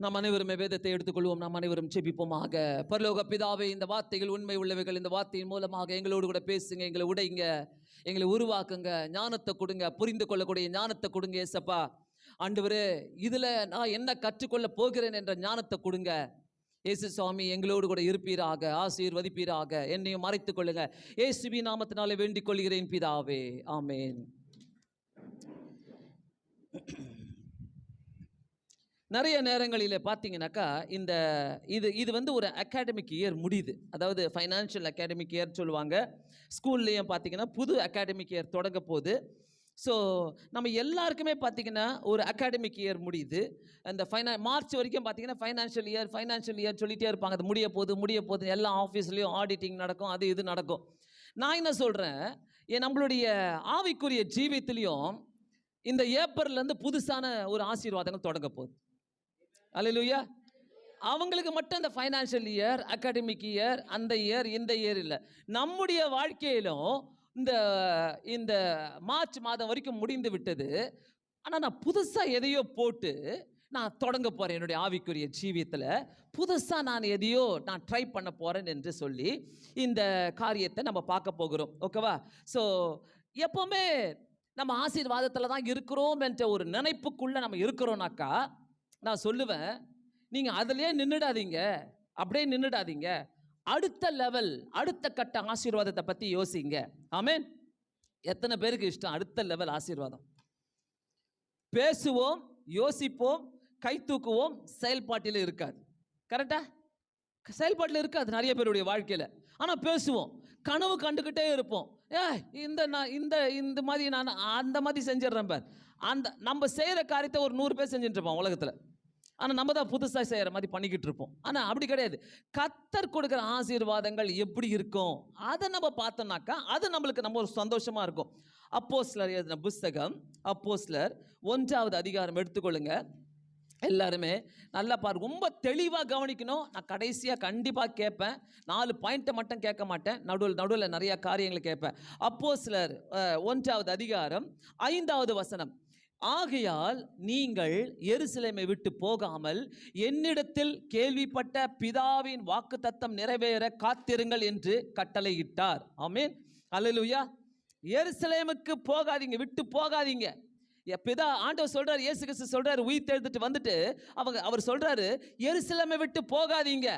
நாம் அனைவருமே வேதத்தை எடுத்துக்கொள்வோம். நாம் அனைவரும் செபிப்போமாக. பரலோக பிதாவே, இந்த வார்த்தைகள் உண்மை உள்ளவைகள். இந்த வார்த்தையின் மூலமாக எங்களோடு கூட பேசுங்க, எங்களை உடைங்க, எங்களை உருவாக்குங்க, ஞானத்தை கொடுங்க, புரிந்து கொள்ளக்கூடிய ஞானத்தை கொடுங்க ஏசப்பா. ஆண்டவரே, இதுல நான் என்ன கற்றுக்கொள்ள போகிறேன் என்ற ஞானத்தை கொடுங்க இயேசு சுவாமி. எங்களோடு கூட இருப்பீராக, ஆசீர்வதிப்பீராக, என்னையும் மறைத்துக் கொள்ளுங்க. இயேசுவி நாமத்தினாலே வேண்டிக் கொள்கிறேன் பிதாவே, ஆமேன். நிறைய நேரங்களில் பார்த்தீங்கன்னாக்கா இந்த இது வந்து ஒரு அகாடமிக் இயர் முடியுது. அதாவது ஃபைனான்ஷியல் அகாடமிக் இயர் சொல்லுவாங்க. ஸ்கூல்லையும் பார்த்தீங்கன்னா புது அகாடமிக் இயர் தொடங்க போகுது. ஸோ நம்ம எல்லாருக்குமே பார்த்தீங்கன்னா ஒரு அகாடமிக் இயர் முடியுது. அந்த மார்ச் வரைக்கும் பார்த்தீங்கன்னா ஃபைனான்ஷியல் இயர் சொல்லிகிட்டே இருப்பாங்க. அது முடிய போகுது எல்லா ஆஃபீஸ்லேயும் ஆடிட்டிங் நடக்கும், அது இது நடக்கும். நான் என்ன சொல்கிறேன், நம்மளுடைய ஆவிக்குரிய ஜீவியத்திலையும் இந்த ஏப்ரல்லேருந்து புதுசான ஒரு ஆசீர்வாதங்கள் தொடங்க போகுது. அல்லேலூயா. அவங்களுக்கு மட்டும் இந்த ஃபைனான்ஷியல் இயர், அகாடமிக் இயர், அந்த இயர் இந்த இயர் இல்லை. நம்முடைய வாழ்க்கையிலும் இந்த மார்ச் மாதம் வரைக்கும் முடிந்து விட்டது. ஆனால் நான் புதுசாக எதையோ போட்டு நான் தொடங்க போகிறேன். என்னுடைய ஆவிக்குரிய ஜீவியத்தில் புதுசாக நான் ட்ரை பண்ண போகிறேன் என்று சொல்லி இந்த காரியத்தை நம்ம பார்க்க போகிறோம். ஓகேவா? ஸோ எப்போவுமே நம்ம ஆசீர்வாதத்தில் தான் இருக்கிறோம் என்ற ஒரு நினைப்புக்குள்ளே நம்ம இருக்கிறோம்னாக்கா, நான் சொல்லுவேன், நீங்கள் அதிலே அப்படியே நின்றுடாதீங்க. அடுத்த லெவல், அடுத்த கட்ட ஆசீர்வாதத்தை பற்றி யோசிங்க. ஆமென். எத்தனை பேருக்கு இஷ்டம் அடுத்த லெவல் ஆசீர்வாதம்? பேசுவோம், யோசிப்போம், கை தூக்குவோம், செயல்பாட்டில் இருக்காது. கரெக்டா? செயல்பாட்டில் இருக்காது நிறைய பேருடைய வாழ்க்கையில். ஆனால் பேசுவோம், கனவு கண்டுக்கிட்டே இருப்போம். இந்த மாதிரி நான் அந்த மாதிரி செஞ்சிடறேன் பார். நம்ம செய்கிற காரியத்தை ஒரு 100 பேர் செஞ்சுட்டு இருப்போம் உலகத்தில். ஆனால் நம்ம தான் புதுசாக செய்கிற மாதிரி பண்ணிக்கிட்டு இருப்போம். ஆனால் அப்படி கிடையாது. கர்த்தர் கொடுக்குற ஆசீர்வாதங்கள் எப்படி இருக்கும் அதை நம்ம பார்த்தோம்னாக்கா அது நம்மளுக்கு ஒரு சந்தோஷமாக இருக்கும். அப்போஸ்தலர் எழுதின புஸ்தகம், அப்போஸ்தலர் 1வது அதிகாரம் எடுத்துக்கொள்ளுங்க. எல்லாருமே நல்லா பாருங்க, ரொம்ப தெளிவாக கவனிக்கணும். நான் கடைசியாக கண்டிப்பாக கேட்பேன். 4 பாயிண்ட்டை மட்டும் கேட்க மாட்டேன், நடுவில் நிறைய காரியங்களை கேட்பேன். அப்போஸ்தலர் 1வது அதிகாரம் 5வது வசனம். ஆகையால் நீங்கள் எருசலேமை விட்டு போகாமல் என்னிடத்தில் கேள்விப்பட்ட பிதாவின் வாக்குத்தத்தம் நிறைவேற காத்திருங்கள் என்று கட்டளையிட்டார். ஆமென். அல்லேலூயா. எருசலேமுக்கு போகாதீங்க, விட்டு போகாதீங்க. பிதா ஆண்டவர் சொல்றாரு, இயேசு கிறிஸ்து சொல்றாரு, உயிர் தெழுந்துட்டு வந்துட்டு அவர் சொல்றாரு, எருசலேமை விட்டு போகாதீங்க,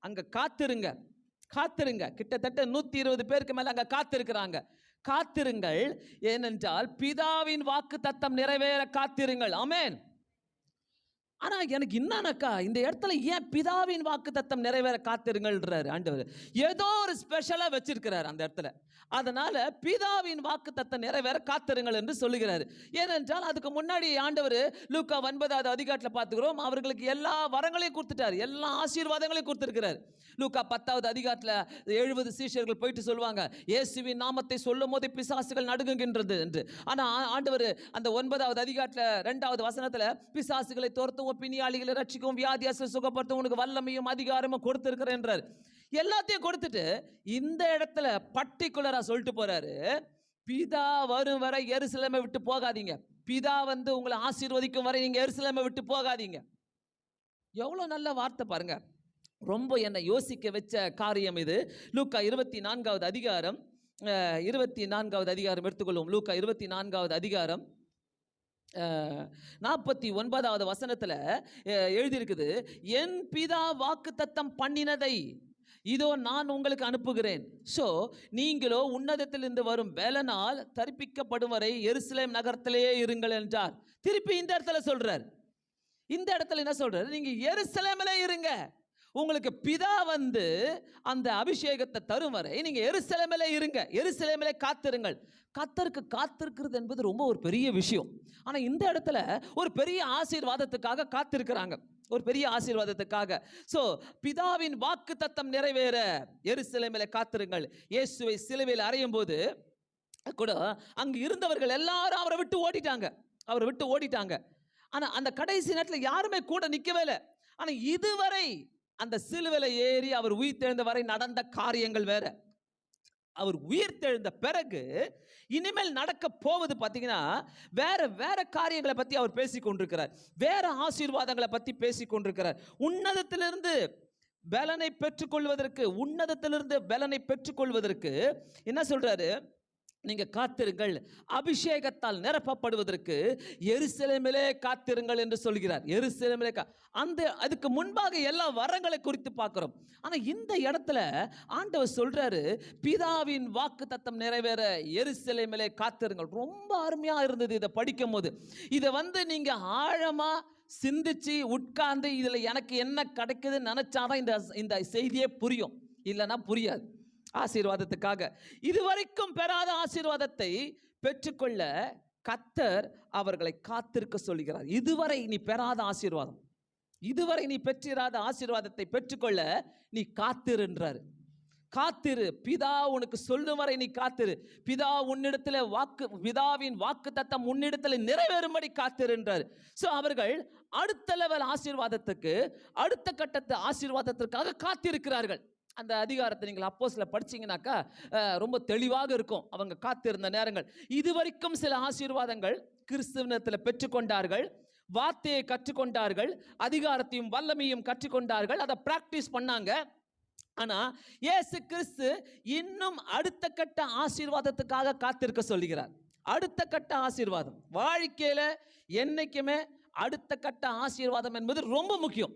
அங்க காத்திருங்க. கிட்டத்தட்ட 120 பேருக்கு மேல அங்க காத்திருக்கிறாங்க. காத்திருங்கள், ஏனென்றால் பிதாவின் வாக்கு தத்தம் நிறைவேற காத்திருங்கள். ஆமென். ஆனா எனக்கு என்னன்னாக்கா, இந்த இடத்துல ஏன் பிதாவின் வாக்கு தத்தம் நிறைவேற காத்திருங்கள்ன்றாரு ஆண்டவர்? ஏதோ ஒரு ஸ்பெஷலா வச்சிருக்கிறார் அந்த இடத்துல. அதனால பிதாவின் வாக்கு தத்தம் நிறைவேற காத்திருங்கள் என்று சொல்லுகிறார். ஏனென்றால் அதுக்கு முன்னாடி ஆண்டவர் லூக்கா 9வது அதிகாரத்தில் பார்த்துக்கிறோம், அவர்களுக்கு எல்லா வரங்களையும் கொடுத்துட்டார், எல்லா ஆசீர்வாதங்களையும் கொடுத்திருக்கிறார். லூக்கா 10வது அதிகாரத்தில் 70 சீஷர்கள் போயிட்டு சொல்லுவாங்க, இயேசுவின் நாமத்தை சொல்லும் போது பிசாசுகள் நடுங்குகின்றது என்று. ஆனால் ஆண்டவர் அந்த 9வது அதிகாரத்தில் 2வது வசனத்தில் பிசாசுகளை துரத்தும், பிணியாளிகளை ரட்சிக்கும், வியாதியாசை சுகப்படுத்தும், உனக்கு வல்லமையும் அதிகாரமும் கொடுத்திருக்கிறேன் என்றார். எல்லாத்தையும் கொடுத்துட்டு இந்த இடத்துல பர்டிகுலரா சொல்லிட்டு போறாரு, பிதா வரும் வரை எருசலேமை விட்டு போகாதீங்க. பிதா உங்களை ஆசீர்வதிக்கும் வரை நீங்க எருசலேமை விட்டு போகாதீங்க. எவ்வளவு நல்ல வார்த்தை பாருங்க. ரொம்ப என்னை யோசிக்க வச்ச காரியம் இது. லூக்கா 24வது அதிகாரம் 24வது அதிகாரம் எடுத்துக்கொள்வோம். லூக்கா 24வது அதிகாரம் 49வது வசனத்தில் எழுதியிருக்குது, என் பிதா வாக்குத்தத்தம் பண்ணினதை இதோ நான் உங்களுக்கு அனுப்புகிறேன். ஸோ நீங்களோ உன்னதத்திலிருந்து வரும் வேலனால் தரிப்பிக்கப்படும் வரை எருசலேம் நகரத்திலேயே இருங்கள் என்றார். திருப்பி இந்த இடத்துல சொல்றார், இந்த இடத்துல என்ன சொல்றாரு, நீங்க எருசலேமிலே இருங்க. உங்களுக்கு பிதா அந்த அபிஷேகத்தை தரும் வரை நீங்க எருசலேமிலே இருங்க, எருசலேமிலே காத்திருங்கள். கர்த்தருக்கு காத்திருக்கிறது என்பது ரொம்ப ஒரு பெரிய விஷயம். ஆனா இந்த இடத்துல ஒரு பெரிய ஆசீர்வாதத்துக்காக காத்திருக்கிறாங்க, ஒரு பெரிய ஆசீர்வாதத்துக்காக. சோ பிதாவின் வாக்கு தத்தம் நிறைவேற எருசலேமிலே காத்திருங்கள். இயேசுவை சிலுவையில் அறையும் போது கூட அங்கு இருந்தவர்கள் எல்லாரும் அவரை விட்டு ஓடிட்டாங்க. ஆனா அந்த கடைசி நேரத்தில் யாருமே கூட நிற்கவே இல்லை. ஆனா இதுவரை அந்த சிலுவையில் ஏறி அவர் உயிர் தெழுந்த வரை நடந்த காரியங்கள் வேற. அவர் உயிர்த்தெழுந்த பிறகு இனிமேல் நடக்க போவது பார்த்தீங்கன்னா வேற வேற காரியங்களை பற்றி அவர் பேசிக் கொண்டிருக்கிறார். வேற ஆசீர்வாதங்களை பற்றி பேசிக் கொண்டிருக்கிறார். உன்னதத்திலிருந்து பலனை பெற்றுக்கொள்வதற்கு, உன்னதத்திலிருந்து பலனை பெற்றுக்கொள்வதற்கு என்ன சொல்றாரு? நீங்க காத்திருங்கள், அபிஷேகத்தால் நிரப்பப்படுவதற்கு எருசலேமிலே காத்திருங்கள் என்று சொல்கிறார். எருசலேமிலே அதுக்கு முன்பாக எல்லா வரங்களை குறித்து பார்க்கிறோம். ஆனா இந்த இடத்துல ஆண்டவர் சொல்றாரு, பிதாவின் வாக்குத்தத்தம் நிறைவேற எருசலேமிலே காத்திருங்கள். ரொம்ப அருமையா இருந்தது இதை படிக்கும் போது. இதை நீங்க ஆழமா சிந்திச்சு உட்கார்ந்து இதுல எனக்கு என்ன கிடைக்குதுன்னு நினைச்சாதான் இந்த செய்தியே புரியும், இல்லைன்னா புரியாது. ஆசீர்வாதத்துக்காக இதுவரைக்கும் பெறாத ஆசீர்வாதத்தை பெற்றுக்கொள்ள கர்த்தர் அவர்களை காத்திருக்க சொல்கிறார். இதுவரை நீ பெறாத ஆசீர்வாதம், இதுவரை நீ பெற்றிராத ஆசீர்வாதத்தை பெற்றுக்கொள்ள நீ காத்திருன்றார். காத்திரு, பிதா உனக்கு சொல்லும் வரை நீ காத்திரு. பிதா உன்னிடத்தில் பிதாவின் வாக்கு தத்தம் உன்னிடத்தில் நிறைவேறும்படி காத்திருன்றார். ஸோ அவர்கள் அடுத்த லெவல் ஆசீர்வாதத்துக்கு, அடுத்த கட்டத்து ஆசீர்வாதத்திற்காக காத்திருக்கிறார்கள். அந்த அதிகாரத்தை நீங்கள் அப்போஸ்தலர் படிச்சீங்கன்னாக்கா ரொம்ப தெளிவாக இருக்கும் அவங்க காத்திருந்த நேரங்கள். இதுவரைக்கும் சில ஆசீர்வாதங்கள் கிறிஸ்துவத்தில் பெற்றுக்கொண்டார்கள், வார்த்தையை கற்றுக்கொண்டார்கள், அதிகாரத்தையும் வல்லமையும் கற்றுக்கொண்டார்கள், அதை பிராக்டிஸ் பண்ணாங்க. ஆனா இயேசு கிறிஸ்து இன்னும் அடுத்த கட்ட ஆசீர்வாதத்துக்காக காத்திருக்க சொல்லுகிறார். அடுத்த கட்ட ஆசீர்வாதம் வாழ்க்கையில என்னைக்குமே அடுத்த கட்ட ஆசீர்வாதம் என்பது ரொம்ப முக்கியம்.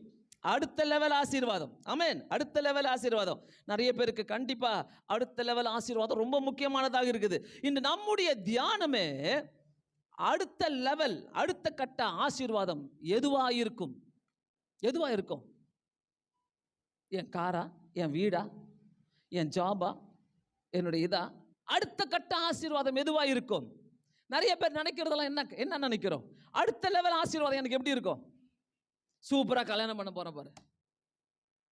அடுத்த லெவல் ஆசீர்வாதம், ஆமென். அடுத்த லெவல் ஆசீர்வாதம் நிறைய பேருக்கு கண்டிப்பா அடுத்த லெவல் ஆசீர்வாதம் ரொம்ப முக்கியமானதாக இருக்குது. இன்று நம்முடைய தியானமே அடுத்த லெவல், அடுத்த கட்ட ஆசீர்வாதம் எதுவா இருக்கும்? எதுவா இருக்கும்? என் காரா, என் வீடா, என் ஜாபா, என்னுடைய இதா? அடுத்த கட்ட ஆசீர்வாதம் எதுவா இருக்கும்? நிறைய பேர் நினைக்கிறதெல்லாம் என்ன நினைக்கிறோம்? அடுத்த லெவல் ஆசீர்வாதம் எனக்கு எப்படி இருக்கும்? சூப்பரா கல்யாணம் பண்ண போறேன் பாரு,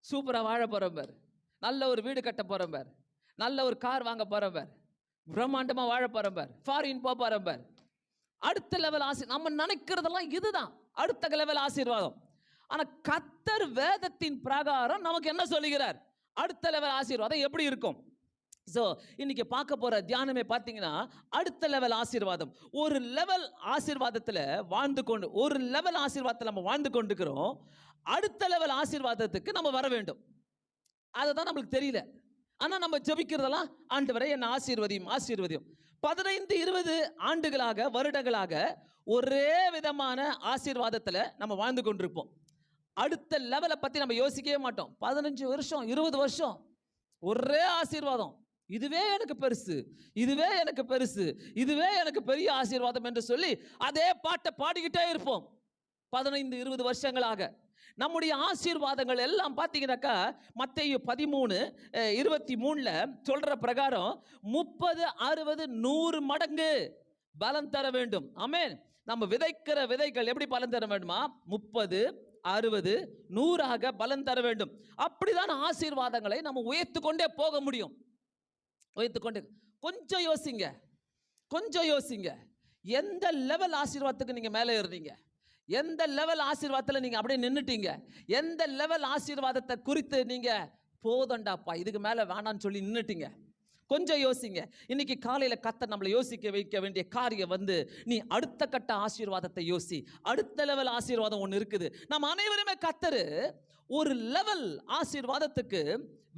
சூப்பரா வாழ போறேன் பாரு, நல்ல ஒரு வீடு கட்ட போறேன் பாரு, நல்ல ஒரு கார் வாங்க போறேன் பாரு, பிரம்மாண்டமா வாழ போறேன் பாரு, ஃபாரின் போக போறேன் பாரு. அடுத்த லெவல் நம்ம நினைக்கிறதெல்லாம் இதுதான் அடுத்த லெவல் ஆசீர்வாதம். ஆனா கர்த்தர் வேதத்தின் பிரகாரம் நமக்கு என்ன சொல்லுகிறார்? அடுத்த லெவல் ஆசீர்வாதம் எப்படி இருக்கும்? ஸோ இன்னைக்கு பார்க்க போற தியானமே பார்த்தீங்கன்னா அடுத்த லெவல் ஆசீர்வாதம். ஒரு லெவல் ஆசீர்வாதத்தில் வாழ்ந்து கொண்டு, ஒரு லெவல் ஆசீர்வாதத்தில் நம்ம வாழ்ந்து கொண்டிருக்கிறோம். அடுத்த லெவல் ஆசீர்வாதத்துக்கு நம்ம வர வேண்டும். அதை தான் நம்மளுக்கு தெரியல. ஆனால் நம்ம ஜெபிக்கிறதெல்லாம் ஆண்டவரே என்னை ஆசீர்வதியும் ஆசீர்வதியும். 15-20 ஆண்டுகளாக, வருடங்களாக ஒரே விதமான ஆசீர்வாதத்தில் நம்ம வாழ்ந்து கொண்டிருப்போம். அடுத்த லெவலை பற்றி நம்ம யோசிக்கவே மாட்டோம். 15 வருஷம், 20 வருஷம் ஒரே ஆசீர்வாதம். இதுவே எனக்கு பெருசு, இதுவே எனக்கு பெருசு, இதுவே எனக்கு பெரிய ஆசீர்வாதம் என்று சொல்லி அதே பாட்டை பாடிக்கிட்டே இருப்போம் 15-20 வருஷங்களாக. நம்முடைய ஆசீர்வாதங்கள் எல்லாம் பார்த்தீங்கன்னாக்கா மத்தேயு 13:23 சொல்ற பிரகாரம் 30, 60, 100 மடங்கு பலன் தர வேண்டும். ஆமென். நம்ம விதைக்கிற விதைகள் எப்படி பலன் தர வேண்டுமா? 30, 60, 100 பலன் தர வேண்டும். அப்படிதான் ஆசீர்வாதங்களை நம்ம உயர்த்து கொண்டே போக முடியும். உயர்த்து கொண்டே. கொஞ்சம் யோசிங்க, கொஞ்சம் யோசிங்க. எந்த லெவல் ஆசீர்வாதத்துக்கு நீங்க மேலே ஏறுறீங்க? எந்த லெவல் ஆசீர்வாதத்தில் நீங்க அப்படியே நின்றுட்டீங்க? எந்த லெவல் ஆசீர்வாதத்தை குறித்து நீங்க போதண்டாப்பா இதுக்கு மேலே வேணான்னு சொல்லி நின்றுட்டீங்க? கொஞ்சம் யோசிங்க. இன்னைக்கு காலையில் கர்த்தர் நம்மளை யோசிக்க வைக்க வேண்டிய காரியம் நீ அடுத்த கட்ட ஆசீர்வாதத்தை யோசி. அடுத்த லெவல் ஆசீர்வாதம் ஒன்று இருக்குது. நம்ம அனைவருமே கர்த்தர் ஒரு லெவல் ஆசீர்வாதத்துக்கு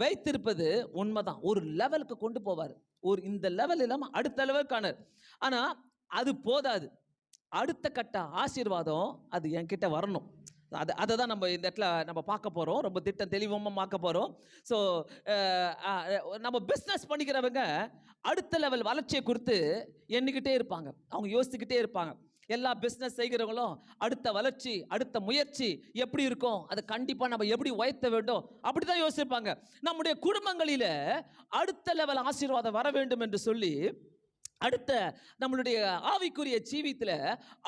வைத்திருப்பது உண்மைதான். ஒரு லெவலுக்கு கொண்டு போவார். ஒரு இந்த லெவல் இல்லாமல் அடுத்த லெவலுக்கான. ஆனால் அது போதாது. அடுத்த கட்ட ஆசீர்வாதம் அது என்கிட்ட வரணும். அதை தான் நம்ம இந்த இடத்துல நம்ம பார்க்க போகிறோம். ரொம்ப திட்டம் தெளிவமாக பார்க்க போகிறோம். ஸோ நம்ம பிஸ்னஸ் பண்ணிக்கிறவங்க அடுத்த லெவல் வளர்ச்சியை குறித்து எண்ணிக்கிட்டே இருப்பாங்க. அவங்க யோசிச்சுக்கிட்டே இருப்பாங்க. எல்லா பிஸ்னஸ் செய்கிறவங்களும் அடுத்த வளர்ச்சி, அடுத்த முயற்சி எப்படி இருக்கும், அதை கண்டிப்பாக நம்ம எப்படி உயர்த்த வேண்டும் அப்படி தான் யோசிப்பாங்க. நம்முடைய குடும்பங்களில் அடுத்த லெவல் ஆசீர்வாதம் வர வேண்டும் என்று சொல்லி, அடுத்த நம்மளுடைய ஆவிக்குரிய ஜீவியத்தில்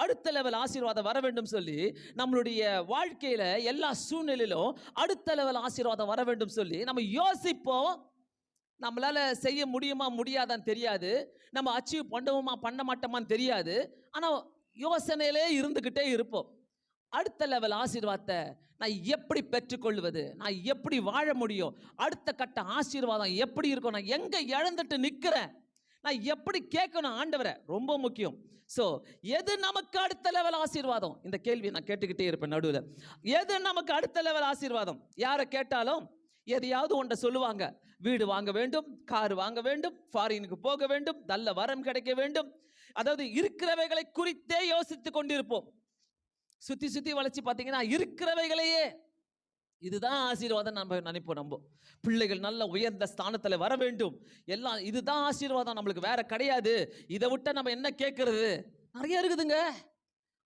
அடுத்த லெவல் ஆசீர்வாதம் வர வேண்டும் சொல்லி, நம்மளுடைய வாழ்க்கையில் எல்லா சூழ்நிலையிலும் அடுத்த லெவல் ஆசீர்வாதம் வர வேண்டும் சொல்லி நம்ம யோசிப்போம். நம்மளால் செய்ய முடியுமா முடியாதான்னு தெரியாது, நம்ம அச்சீவ் பண்ணுவோமா பண்ண மாட்டோமான்னு தெரியாது. ஆனால் யோசனையிலே இருந்துக்கிட்டே இருப்போம். அடுத்த லெவல் ஆசீர்வாதத்தை நான் எப்படி பெற்றுக்கொள்வது, நான் எப்படி வாழ முடியும், அடுத்த கட்ட ஆசீர்வாதம் எப்படி இருக்கும், நான் எங்க இழந்துட்டு நிற்கிறேன், நான் எப்படி கேட்கணும் ஆண்டவரை, ரொம்ப முக்கியம். ஸோ எது நமக்கு அடுத்த லெவல் ஆசீர்வாதம், இந்த கேள்வியை நான் கேட்டுக்கிட்டே இருப்பேன் நடுவில். எது நமக்கு அடுத்த லெவல் ஆசீர்வாதம்? யாரை கேட்டாலும் எதையாவது ஒன்றை சொல்லுவாங்க. வீடு வாங்க வேண்டும், கார் வாங்க வேண்டும், ஃபாரினுக்கு போக வேண்டும், நல்ல வரம் கிடைக்க வேண்டும். அதாவது இருக்கிறவைகளை குறித்தே யோசித்து கொண்டிருப்போம். சுத்தி சுத்தி வளைச்சு பார்த்தீங்கன்னா இருக்கிறவைகளையே இதுதான் ஆசீர்வாதம் நம்ம நினைப்போம். நம்ம பிள்ளைகள் நல்ல உயர்ந்த ஸ்தானத்தில் வர வேண்டும், எல்லாம் இதுதான் ஆசீர்வாதம், நம்மளுக்கு வேற கிடையாது, இதை விட்ட நம்ம என்ன கேட்கறது, நிறைய இருக்குதுங்க.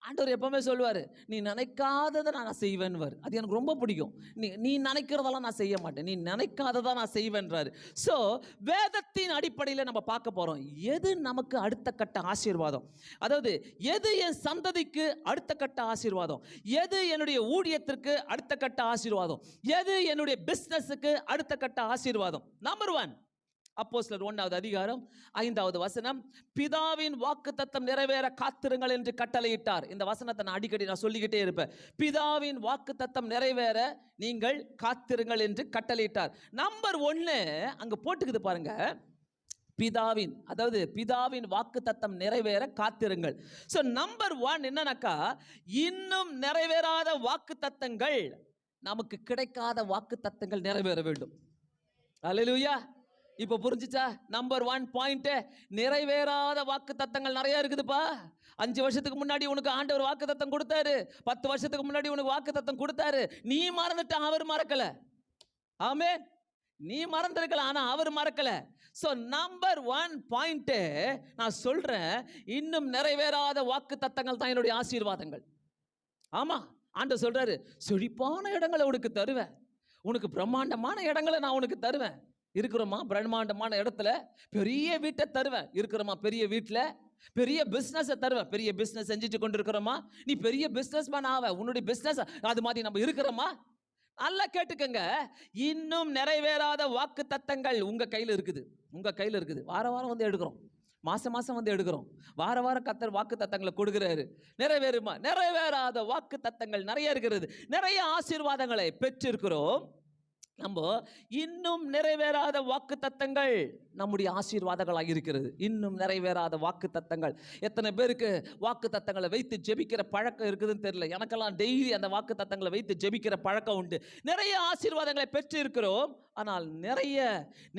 ஆண்டவர் எப்பவுமே சொல்லுவார், நீ நினைக்காததை நான் செய்வேன்வார். அது எனக்கு ரொம்ப பிடிக்கும். நீ நினைக்கிறதெல்லாம் நான் செய்ய மாட்டேன், நீ நினைக்காததை நான் செய்வேன்றாரு. ஸோ வேதத்தின் அடிப்படையில் நம்ம பார்க்க போகிறோம், எது நமக்கு அடுத்த கட்ட ஆசீர்வாதம், அதாவது எது என் சந்ததிக்கு அடுத்த கட்ட ஆசீர்வாதம், எது என்னுடைய ஊழியத்திற்கு அடுத்த கட்ட ஆசீர்வாதம், எது என்னுடைய பிஸ்னஸுக்கு அடுத்த கட்ட ஆசீர்வாதம். நம்பர் 1, அப்போஸ்தலர் 1வது அதிகாரம் 5வது வசனம், பிதாவின் வாக்குத்தத்தம் நிறைவேற காத்திருங்கள் என்று கட்டளையிட்டார். இந்த வசனத்தை நான் அடிக்கடி சொல்லிக்கிட்டே இருப்பேன். பிதாவின் வாக்குத்தத்தம் நிறைவேற நீங்கள் காத்திருங்கள் என்று கட்டளையிட்டார். நம்பர் 1 அங்க போட்டுக்குது பாருங்க, பிதாவின், அதாவது பிதாவின் வாக்குத்தத்தம் நிறைவேற காத்திருங்கள். ஸோ நம்பர் 1 என்னன்னாக்கா, இன்னும் நிறைவேறாத வாக்குத்தத்தங்கள், நமக்கு கிடைக்காத வாக்குத்தத்தங்கள் நிறைவேற வேண்டும். அல்லேலூயா. இப்போ புரிஞ்சுச்சா? நம்பர் 1 பாயிண்ட், நிறைவேறாத வாக்கு தத்தங்கள் நிறைய இருக்குதுப்பா. 5 வருஷத்துக்கு முன்னாடி உனக்கு ஆண்டவர் வாக்கு தத்தம் கொடுத்தாரு, 10 வருஷத்துக்கு முன்னாடி உனக்கு வாக்கு தத்தம் கொடுத்தாரு, நீ மறந்துட்ட, அவர் மறக்கல. ஆமென். நீ மறந்திருக்கலாம், ஆனா அவர் மறக்கல. ஸோ நம்பர் 1 பாயிண்ட் நான் சொல்றேன், இன்னும் நிறைவேறாத வாக்கு தத்தங்கள் தான் என்னுடைய ஆசீர்வாதங்கள். ஆமா, ஆண்டவர் சொல்றாரு, செழிப்பான இடங்களை உனக்கு தருவேன், உனக்கு பிரம்மாண்டமான இடங்களை நான் உனக்கு தருவேன். இருக்கிறோமா பிரம்மாண்டமான இடத்துல, பெரிய வீட்டை தருவேன். இருக்கிறோமா பெரிய வீட்டில், பெரிய பிஸ்னஸை தருவேன். பெரிய பிஸ்னஸ் செஞ்சுட்டு கொண்டு இருக்கிறோமா, நீ பெரிய பிஸ்னஸ் மேன் ஆவ, உன்னுடைய பிஸ்னஸ் அது மாதிரி நம்ம இருக்கிறோமா? நல்லா கேட்டுக்கங்க, இன்னும் நிறைவேறாத வாக்கு தத்தங்கள் உங்க கையில் இருக்குது, உங்க கையில் இருக்குது. வார வாரம் வந்து எடுக்கிறோம், மாசம் மாசம் வந்து எடுக்கிறோம், வார வாரம் கர்த்தர் வாக்கு தத்தங்களை கொடுக்கிறாரு. நிறைவேறுமா? நிறைவேறாத வாக்கு தத்தங்கள் நிறைய இருக்கிறது. நிறைய ஆசீர்வாதங்களை பெற்றிருக்கிறோம். நம்ம இன்னும் நிறைவேறாத வாக்கு தத்தங்கள் நம்முடைய ஆசீர்வாதங்களாக இருக்கிறது. இன்னும் நிறைவேறாத வாக்கு தத்தங்கள். எத்தனை பேருக்கு வாக்கு தத்தங்களை வைத்து ஜெபிக்கிற பழக்கம் இருக்குதுன்னு தெரியல. எனக்கெல்லாம் டெய்லி அந்த வாக்கு தத்தங்களை வைத்து ஜெபிக்கிற பழக்கம் உண்டு. நிறைய ஆசீர்வாதங்களை பெற்று இருக்கிறோம், ஆனால் நிறைய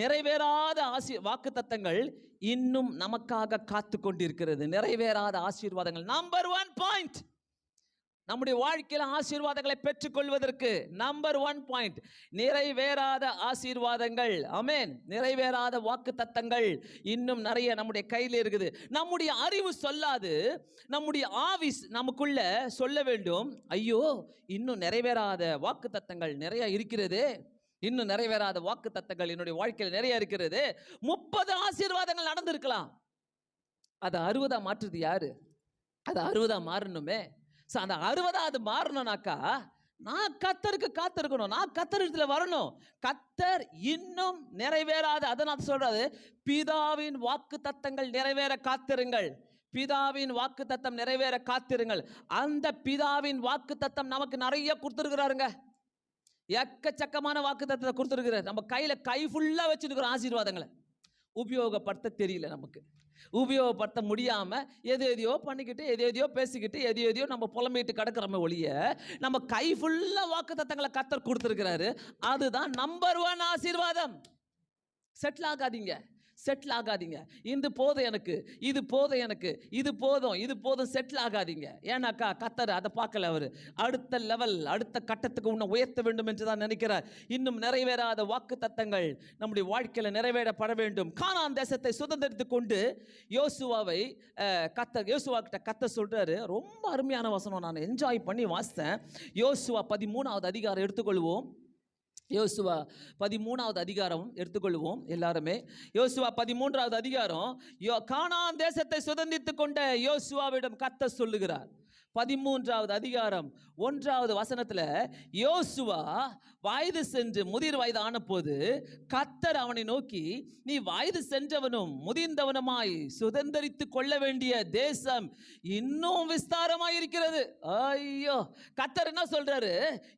நிறைவேறாத வாக்கு தத்தங்கள் இன்னும் நமக்காக காத்து கொண்டிருக்கிறது. நிறைவேறாத ஆசீர்வாதங்கள். நம்பர் 1 பாயிண்ட், நம்முடைய வாழ்க்கையில் ஆசீர்வாதங்களை பெற்றுக்கொள்வதற்கு நம்பர் 1 பாயிண்ட், நிறைவேறாத ஆசீர்வாதங்கள். ஆமென். நிறைவேறாத வாக்கு தத்தங்கள் இன்னும் நிறைய நம்முடைய கையில் இருக்குது. நம்முடைய அறிவு சொல்லாது, நம்முடைய ஆவி நமக்குள்ள சொல்ல வேண்டும், ஐயோ இன்னும் நிறைவேறாத வாக்கு தத்தங்கள் நிறைய இருக்கிறது, இன்னும் நிறைவேறாத வாக்கு தத்தங்கள் என்னுடைய வாழ்க்கையில் நிறைய இருக்கிறது. 30 ஆசீர்வாதங்கள் நடந்திருக்கலாம், அதை 60 மாற்றுது யாரு? அது 60 மாறணுமே. அந்த 60வது மாறணும்னாக்கா நான் கர்த்தருக்கு காத்திருக்கணும், நான் கர்த்தரிடத்துல வரணும். கர்த்தர் இன்னும் நிறைவேறாத, அதை நான் சொல்றது, பிதாவின் வாக்கு தத்தங்கள் நிறைவேற காத்திருங்கள். பிதாவின் வாக்கு தத்தம் நிறைவேற காத்திருங்கள். அந்த பிதாவின் வாக்கு தத்தம் நமக்கு நிறைய கொடுத்துருக்கிறாருங்க. எக்கச்சக்கமான வாக்கு தத்தத்தை கொடுத்துருக்கிறார். நம்ம கை ஃபுல்லா வச்சுருக்கிறோம். ஆசீர்வாதங்களை உபயோகப்படுத்த தெரியல, நமக்கு உபயோகப்படுத்த முடியாம எதையோ பண்ணிக்கிட்டு, எதையோ பேசிக்கிட்டு, எதையோ நம்ம புலம்பிட்டு கிடக்கிறோமே ஒழிய, நம்ம கை ஃபுல்லா வாக்கு தத்தங்களை கர்த்தர் கொடுத்துருக்கிறாரு. அதுதான் நம்பர் 1 ஆசீர்வாதம். செட்டில் ஆகாதீங்க, செட்டில் ஆகாதீங்க. இது போதும் எனக்கு, இது போதும் எனக்கு, இது போதும் செட்டில் ஆகாதீங்க. ஏன்னாக்கா கர்த்தர் அதை பார்க்கல. அவர் அடுத்த லெவல், அடுத்த கட்டத்துக்கு உன்னை உயர்த்த வேண்டும் என்று தான் நினைக்கிறார். இன்னும் நிறைவேறாத வாக்கு தத்தங்கள் நம்முடைய வாழ்க்கையில் நிறைவேறப்பட வேண்டும். கானான் தேசத்தை சுதந்திரித்து கொண்டு யோசுவாவை யோசுவா கிட்ட கர்த்தர் சொல்றாரு. ரொம்ப அருமையான வசனம், நான் என்ஜாய் பண்ணி வாசித்தேன். யோசுவா 13வது அதிகாரம் எடுத்துக்கொள்வோம். யோசுவா 13வது அதிகாரம் எடுத்துக்கொள்வோம் எல்லாருமே. யோசுவா 13வது அதிகாரம், கானான் தேசத்தை சுதந்திரித்து கொண்ட யோசுவாவிடம் கர்த்தர் சொல்லுகிறார். 13வது அதிகாரம் 1வது வசனத்துல யோசுவா வயது சென்று முதிர் வயது ஆன போது கர்த்தர் அவனை நோக்கி, நீ வயது சென்றவனும் முதிர்ந்தவனுமாய் சுதந்தரித்து கொள்ள வேண்டிய தேசம் இன்னும் விஸ்தாரமாய் இருக்கிறது. ஐயோ, கர்த்தர் என்ன சொல்றாரு?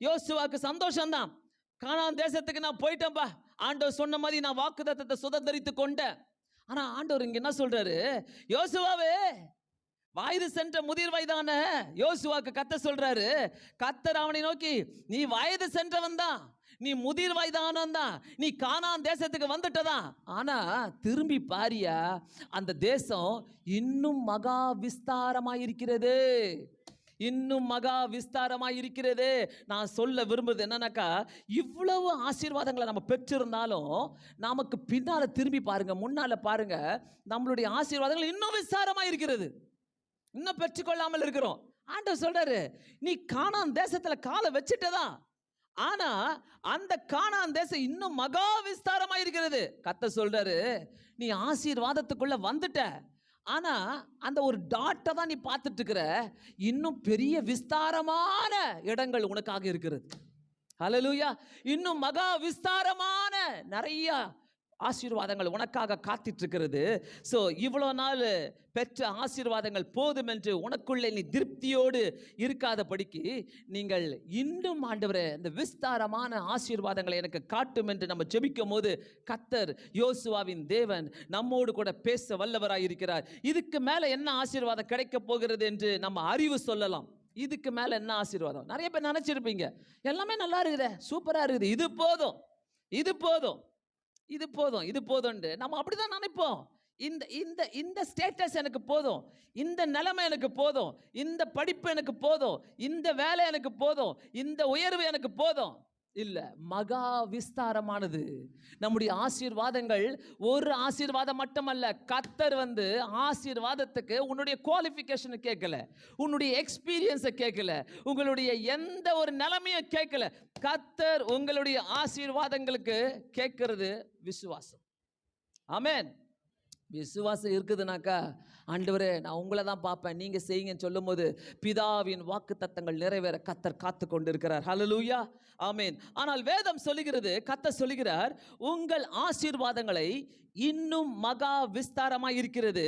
யோசுவாக்கு சந்தோஷம்தான். கானான் தேசத்துக்கு நான் போயிட்டேன்பா, ஆண்டவர் சொன்ன மாதிரி நான் வாக்குத்தத்தத்தை சுதந்தரித்து கொண்டேன். ஆனா ஆண்டவர் இங்க என்ன சொல்றாரு? யோசுவாவே, வயது சென்ற முதிர் வயதான யோசுவாக்கு கர்த்தர் சொல்றாரு, கர்த்தர் அவனை நோக்கி, நீ வயது சென்றவன் தான், நீ முதிர் வயதானவன் தான், நீ கானான் தேசத்துக்கு வந்துட்டதான். ஆனா திரும்பி பாரியா, அந்த தேசம் இன்னும் மகா விஸ்தாரமாயிருக்கிறது, இன்னும் மகா விஸ்தாரமாயிருக்கிறது. நான் சொல்ல விரும்புறது என்னன்னாக்கா, இவ்வளவு ஆசீர்வாதங்களை நம்ம பெற்றிருந்தாலும் நமக்கு பின்னால திரும்பி பாருங்க, முன்னால பாருங்க, நம்மளுடைய ஆசீர்வாதங்கள் இன்னும் விஸ்தாரமாயிருக்கிறது, இன்னும் பெற்றுக்கொள்ளாமல் இருக்கிறோம். ஆண்டவர் சொல்றாரு, நீ கானான் தேசத்துல காலை வச்சிட்டதா, ஆனா அந்த கானான் தேசம் இன்னும் மகா விஸ்தாரமா இருக்கிறது. கர்த்தர் சொல்றாரு, நீ ஆசீர்வாதத்துக்குள்ள வந்துட்ட, ஆனா அந்த ஒரு டாட்டை தான் நீ பார்த்துட்டு இருக்கிற, இன்னும் பெரிய விஸ்தாரமான இடங்கள் உனக்காக இருக்கிறது. ஹல்லேலூயா. இன்னும் மகா விஸ்தாரமான நிறைய ஆசீர்வாதங்கள் உனக்காக காத்துட்டு இருக்கிறது. ஸோ இவ்வளோ நாள் பெற்ற ஆசீர்வாதங்கள் போதும் என்று உனக்குள்ளே நீ திருப்தியோடு இருக்காதபடிக்கு நீங்கள் இன்னும் ஆண்டவரே இந்த விஸ்தாரமான ஆசீர்வாதங்களை எனக்கு காட்டும் என்று நம்ம ஜெபிக்கும் போது கர்த்தர் யோசுவாவின் தேவன் நம்மோடு கூட பேச வல்லவராய் இருக்கிறார். இதுக்கு மேலே என்ன ஆசீர்வாதம் கிடைக்க போகிறது என்று நம்ம அறிவு சொல்லலாம். இதுக்கு மேலே என்ன ஆசீர்வாதம்? நிறைய பேர் நினைச்சிருப்பீங்க, எல்லாமே நல்லா இருக்குதே, சூப்பராக இருக்குது, இது போதும், இது போதும், இது போதும், இது போதும். நம்ம அப்படிதான் நினைப்போம். இந்த இந்த இந்த ஸ்டேட்டஸ் எனக்கு போதும், இந்த நிலைமை எனக்கு போதும், இந்த படிப்பு எனக்கு போதும், இந்த வேலை எனக்கு போதும், இந்த உயர்வு எனக்கு போதும். இல்ல, மகா விஸ்தாரமானது நம்முடைய ஆசீர்வாதங்கள். ஒரு ஆசீர்வாதம் மட்டுமல்ல, கர்த்தர் ஆசீர்வாதத்துக்கு உன்னுடைய குவாலிஃபிகேஷனை கேட்கல, உன்னுடைய எக்ஸ்பீரியன்ஸை கேட்கல, உங்களுடைய எந்த ஒரு நிலைமையும் கேட்கல. கர்த்தர் உங்களுடைய ஆசீர்வாதங்களுக்கு கேட்கிறது விசுவாசம். ஆமென். விசுவாசம் இருக்குதுனாக்கா, ஆண்டவரே நான் உங்களை தான் பார்ப்பேன், நீங்கள் செய்யுங்கன்னு சொல்லும் போது பிதாவின் வாக்கு தத்தங்கள் நிறைவேற கர்த்தர் காத்து கொண்டு இருக்கிறார். ஹல்லேலூயா, ஆமென். ஆனால் வேதம் சொல்லுகிறது, கர்த்தர் சொல்லுகிறார், உங்கள் ஆசீர்வாதங்களை இன்னும் மகா விஸ்தாரமாய் இருக்கிறது,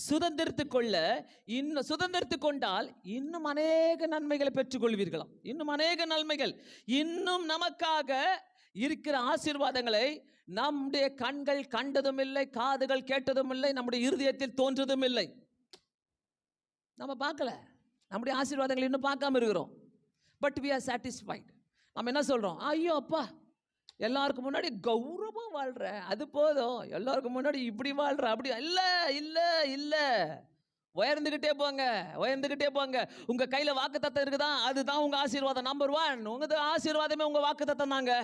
சுதந்திரத்து கொள்ள இன்னும் சுதந்திரத்து கொண்டால் இன்னும் அநேக நன்மைகளை பெற்றுக்கொள்வீர்களாம். இன்னும் அநேக நன்மைகள், இன்னும் நமக்காக இருக்கிற ஆசீர்வாதங்களை நம்முடைய கண்கள் கண்டதும் இல்லை, காதுகள் கேட்டதும் இல்லை, நம்முடைய இருதயத்தில் தோன்றதும் இல்லை. நம்ம பார்க்கல, நம்முடைய ஆசீர்வாதங்களை இன்னும் பார்க்காம இருக்கிறோம். But we are satisfied. நம்ம என்ன சொல்றோம்? ஐயோ அப்பா, எல்லாருக்கும் முன்னாடி கௌரவமா வாழ்ற, அது போதும், எல்லாருக்கும் முன்னாடி இப்படி வாழ்ற, அப்படி இல்ல இல்ல இல்ல, உயர்ந்துகிட்டே போங்க, உயர்ந்துகிட்டே போங்க. உங்க கையில வாக்குத்தத்தம் இருக்குதா, அதுதான் உங்க ஆசீர்வாதம். நம்பர் 1, உங்க ஆசீர்வாதமே உங்க வாக்குத்தத்தம் தாங்க.